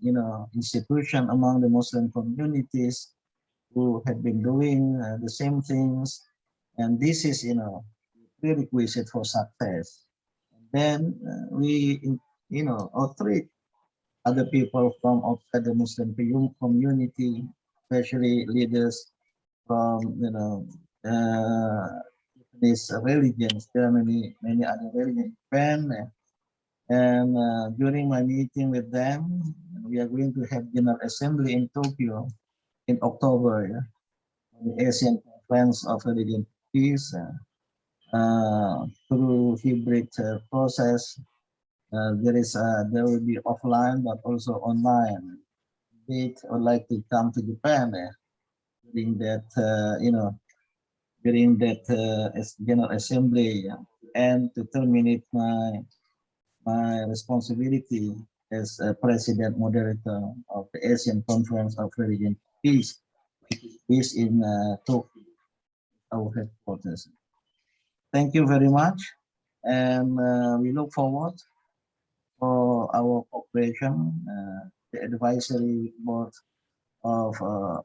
institutions among the Muslim communities who have been doing the same things, and this is prerequisite for success. And then we outreach other people from outside the Muslim community, especially leaders from Japanese religions. There are many other religions. And during my meeting with them, we are going to have General Assembly in Tokyo in October, the Asian Conference of Religion Peace, through hybrid process. There will be offline but also online. They would like to come to Japan during that General Assembly and to terminate my responsibility as President Moderator of the Asian Conference of Religion Peace, which is in Tokyo, our headquarters. Thank you very much, and we look forward for our cooperation, the advisory board of,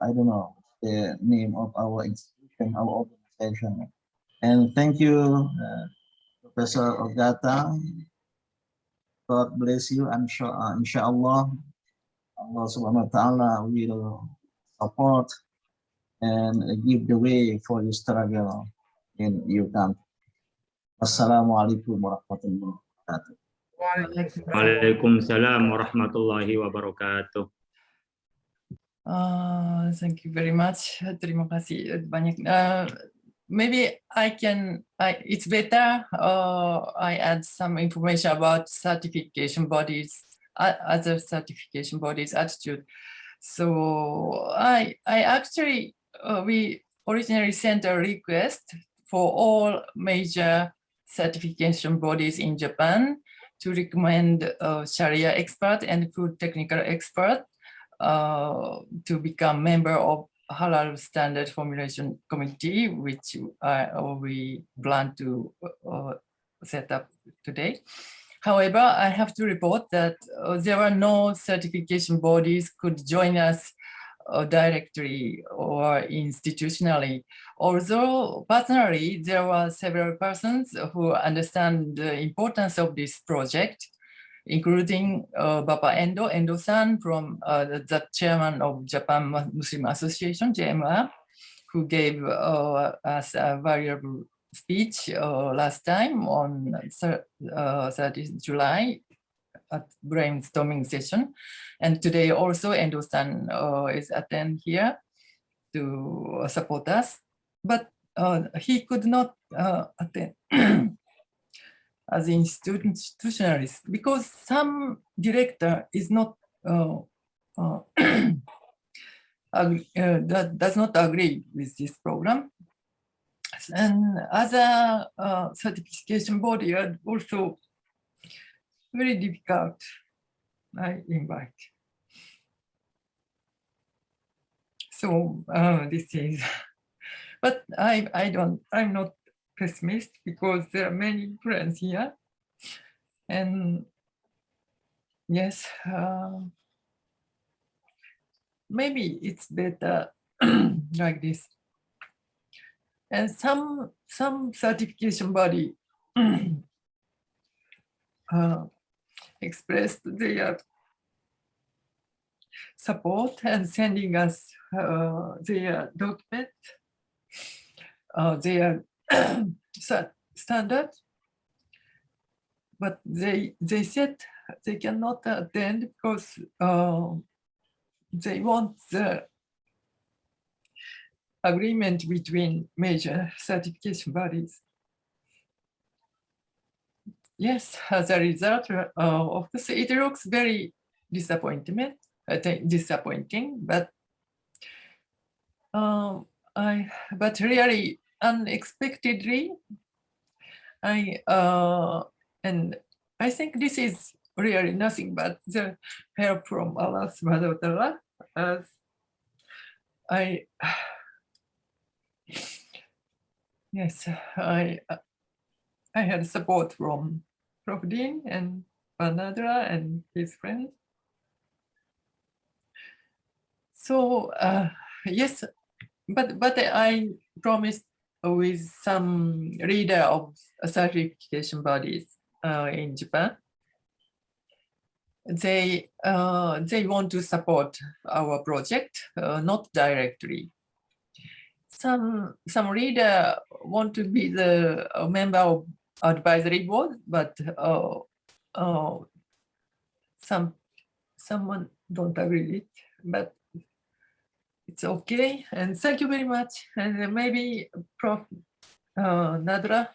I don't know the name of our institution, our organization. And thank you, Professor Ogata. God bless you, and inshallah, Allah subhanahu wa ta'ala will support and give the way for your struggle in your country. Assalamualaikum warahmatullahi wabarakatuh. Waalaikumsalam warahmatullahi wabarakatuh. Thank you very much. Terima kasih banyak. Maybe it's better I add some information about certification bodies, other certification bodies attitude. So I actually, we originally sent a request for all major certification bodies in Japan to recommend Sharia expert and food technical expert to become member of Halal Standard Formulation Committee, which we plan to set up today. However, I have to report that there are no certification bodies could join us directly or institutionally. Although personally, there were several persons who understand the importance of this project, including Bapak Endo-san from the chairman of Japan Muslim Association, JMA, who gave us a valuable speech last time on 30th July at brainstorming session. And today also Endo-san is attend here to support us, but he could not attend as institutionalist because some director is not that does not agree with this program, and other certification body are also very difficult. I invite. So this is, but I'm not pessimist because there are many friends here, and yes, maybe it's better like this. And some certification body expressed their support and sending us their document, their standard, but they said they cannot attend because they want the agreement between major certification bodies. Yes, as a result, of course, it looks very disappointing, but but really unexpectedly, and I think this is really nothing but the help from Allah subhanahu wa ta'ala, as yes, I had support from Prof. Dean and Nadra and his friends. So yes, but I promised with some leader of certification bodies in Japan. They want to support our project, not directly. Some reader want to be the member of advisory board, but someone don't agree with it, but it's okay. And thank you very much. And maybe Prof. Nadra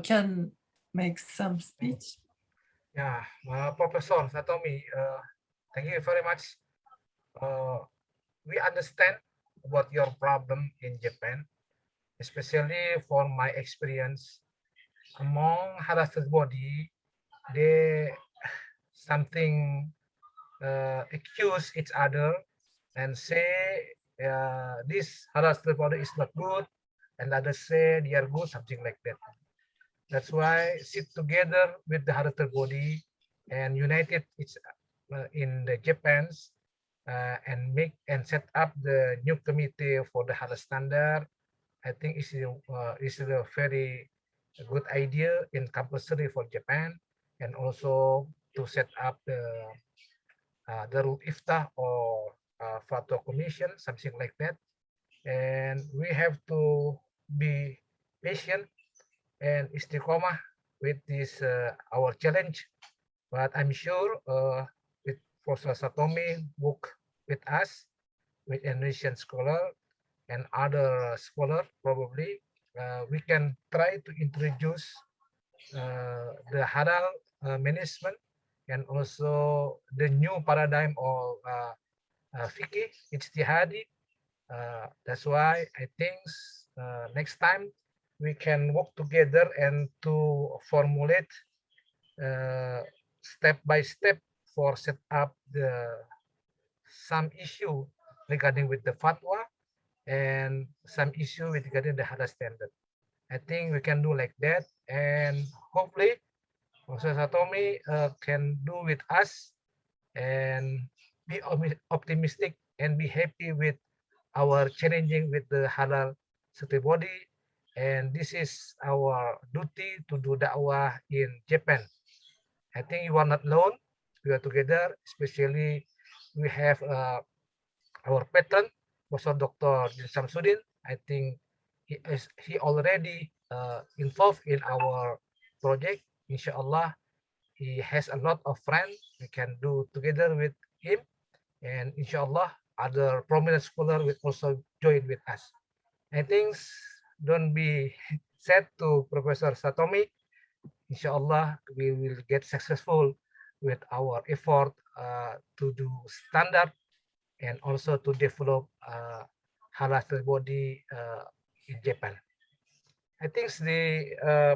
can make some speech. Yeah, Professor Satomi, thank you very much. We understand about your problem in Japan, especially for my experience among harassed body. They something accuse each other and say this harassed body is not good, and others say they are good, something like that. That's why sit together with the harassed body and united in the Japan's and make and set up the new committee for the Halal standard. I think is a very good idea in compulsory for Japan, and also to set up the Darul Iftah or Fatwa Commission, something like that. And we have to be patient and istiqomah with this our challenge. But I'm sure with Professor Satomi book with us, with Indonesian scholar and other scholar, probably we can try to introduce the halal management and also the new paradigm of fikih ijtihadi. That's why I think next time we can work together and to formulate step by step for set up some issue regarding with the fatwa and some issue regarding the halal standard. I think we can do like that, and hopefully Professor Satomi can do with us and be optimistic and be happy with our challenging with the halal city body. And this is our duty to do da'wah in Japan. I think you are not alone. We are together, especially we have our patron, Professor Dr. Syamsuddin. I think he already involved in our project. Inshallah, he has a lot of friends we can do together with him, and inshallah other prominent scholars will also join with us. I think don't be sad to Professor Satomi. Inshallah, we will get successful with our effort to do standard and also to develop halal body in Japan. I think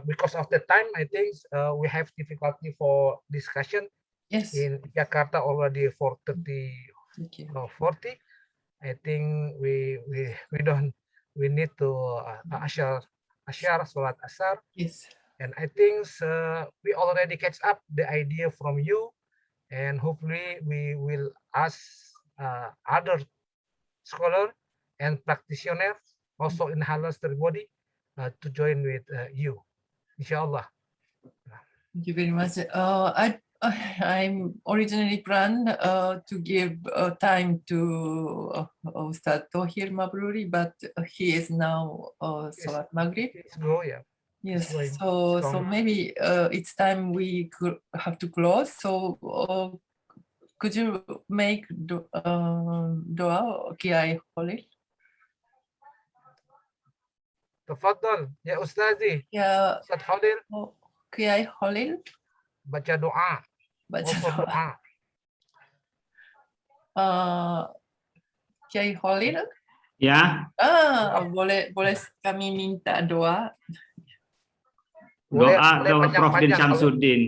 because of the time, I think we have difficulty for discussion. Yes. In Jakarta already 4:30, Thank you. no 40. I think we need to ashar salat asar. Yes. And I think we already catch up the idea from you, and hopefully we will ask other scholar and practitioners also in halal body to join with you, inshallah. Thank you very much. I'm originally planned to give time to Ustad Tohir Mabruri, but he is now Salat Maghrib. Let's go, yeah. Yes, going so strong. maybe it's time we could have to close. So could you make doa Kiai Khalil? Tafadhal, ya Ustazi. Ya, Ustaz Khalil, Kiai Khalil baca doa. baca Also doa. doa. Kiai Khalil, Ya, boleh kami minta doa? Boleh doa Prof Din panjang-panjang. Syamsuddin.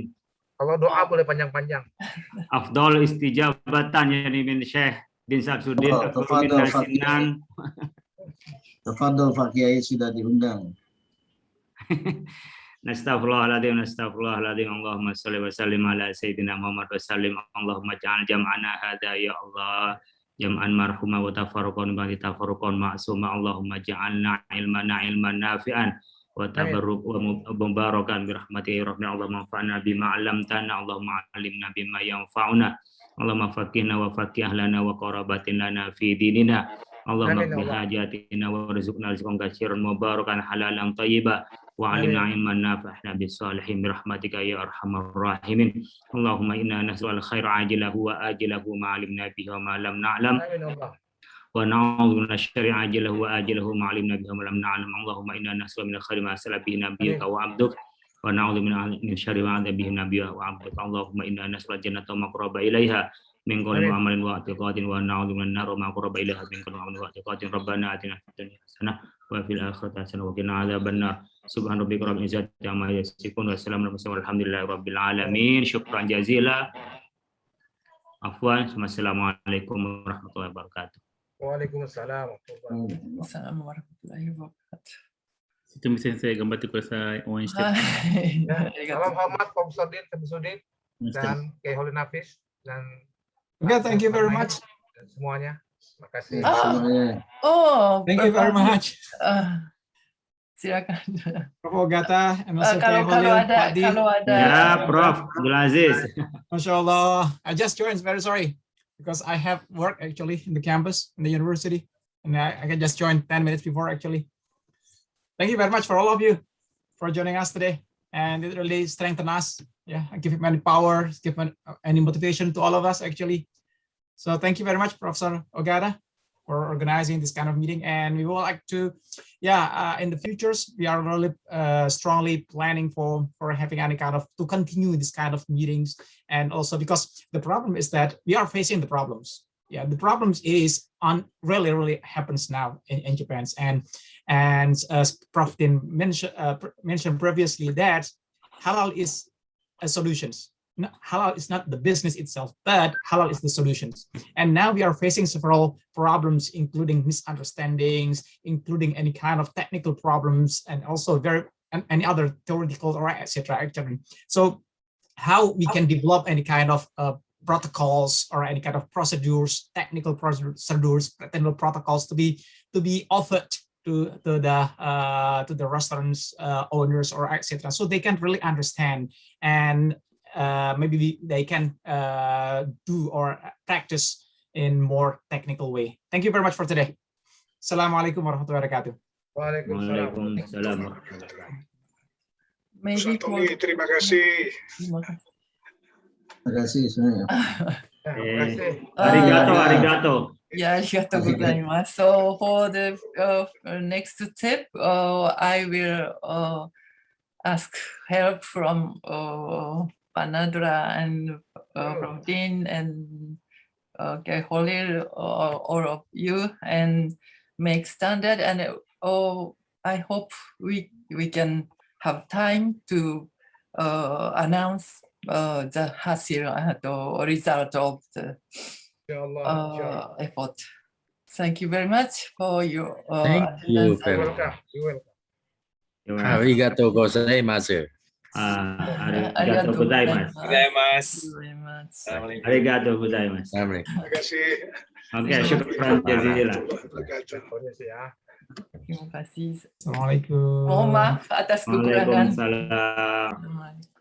Kalau doa boleh panjang-panjang. Afdal istijabatan yani min Syekh Din Syamsuddin min Nasinan. Tafadhol Pak Kiai sudah diundang. Nastaghfirullahaladzim, nastaghfirullahaladzim. Allahumma sholli wa sallim ala sayyidina Muhammad wa sallim. Allahumma ja'al jam'ana hadha ya Allah jam'an marhuma wa tafarruqan ba'di tafarruqan ma'suma. Allahumma ja'alna ilman nafi'an wa tabarruk wa mubarakan bi rahmatika ya rabbi. Allahumma anfa'na bima 'allamtana. Allahumma 'allimna bima yanfa'una. Allahumma faqihna wa faqih ahlana wa qarabatin lana fi dinina. Allahumma bihajatina wa rizqna rizqan katsiran mubarakan halalan thayyiban wa 'allimna ilman nafi'an bis-salihin bi rahmatika ya arhamar rahimin. Allahumma inna nas'aluka khaira ajilahu wa ajilahu ma 'alimna bihi wa ma lam na'lam. Wa na'udzu min syarri ajilahu wa ajilahu ma 'alimna bihi wa ma lam na'lam. Allahumma inna nas'aluka min khairi ma sala bihi nabiyyuka wa 'abduk wa na'udzu min syarri ma 'adza bihi nabiyyuka wa 'abduk. Allahumma inna nas'aluka jannata wa ma qaraba ilaiha min qawlin wa amalin wa i'tiqadin wa na'udzu minan nar wa ma qaraba ilaiha min qawlin wa amalin wa i'tiqadin. Rabbana atina fid dunya hasanah wa fil akhirati hasanah wa qina adzaban nar. Subhana rabbika rabbil izzati amma yasifun wa salamun alal mursalin walhamdulillahi rabbil alamin. Syukran jazila. Afwan. Wassalamualaikum warahmatullahi wabarakatuh. Waalaikumsalam. Assalamualaikum warahmatullahi wabarakatuh. Itu misalnya saya gambar tu kuasa one step. Salam hormat Prof. Syamsuddin dan Kiai Khalil Nafis dan Okay, thank you very much. dan semuanya. Terima kasih. Thank you very much. Silakan. Prof. Ogata, and also Kalau ada Ya, Prof. Abdul Aziz. MashaAllah. I just joined, very sorry, because I have work actually in the campus, in the university, and I can just join 10 minutes before actually. Thank you very much for all of you for joining us today, and it really strengthened us. Yeah, give it many power, give any motivation to all of us actually. So thank you very much, Professor Ogata, for organizing this kind of meeting. And we would like to, in the futures, we are really strongly planning for having any kind of, to continue this kind of meetings. And also because the problem is that we are facing the problems. Yeah, the problems is really happens now in Japan. And as Prof. Din mentioned previously that halal is a solutions. Halal is not the business itself, but halal is the solutions. And now we are facing several problems, including misunderstandings, including any kind of technical problems, and also any other theoretical or etc. Actually, so how we can develop any kind of protocols or any kind of procedures, technical procedures, technical protocols to be offered to the restaurants owners or etc. So they can really understand and maybe they can do or practice in more technical way. Thank you very much for today. Assalamualaikum warahmatullahi wabarakatuh. Waalaikumsalam. Maybe terima kasih. Terima kasih semuanya. Ya, terima kasih. Arigato, Uh, arigato. Yeah, arigatou gozaimasu. So for the next step, I will ask help from Panadra and from Dean and Holil, all of you, and make standard. And I hope we can have time to announce the hasil, the result of the Inshallah. effort. Thank you very much for your Thank you attendance. very You're much. welcome. You're welcome. Arigato gozaimasu. Arigato gozaimasu. Thank you very much. Assalamualaikum. Arigato gozaimasu. Amin. Terima kasih. Oke, syukran jazilan. Permisi ya. Terima kasih. Assalamualaikum. Mohon maaf atas kekurangan. Waalaikumsalam. Assalamualaikum.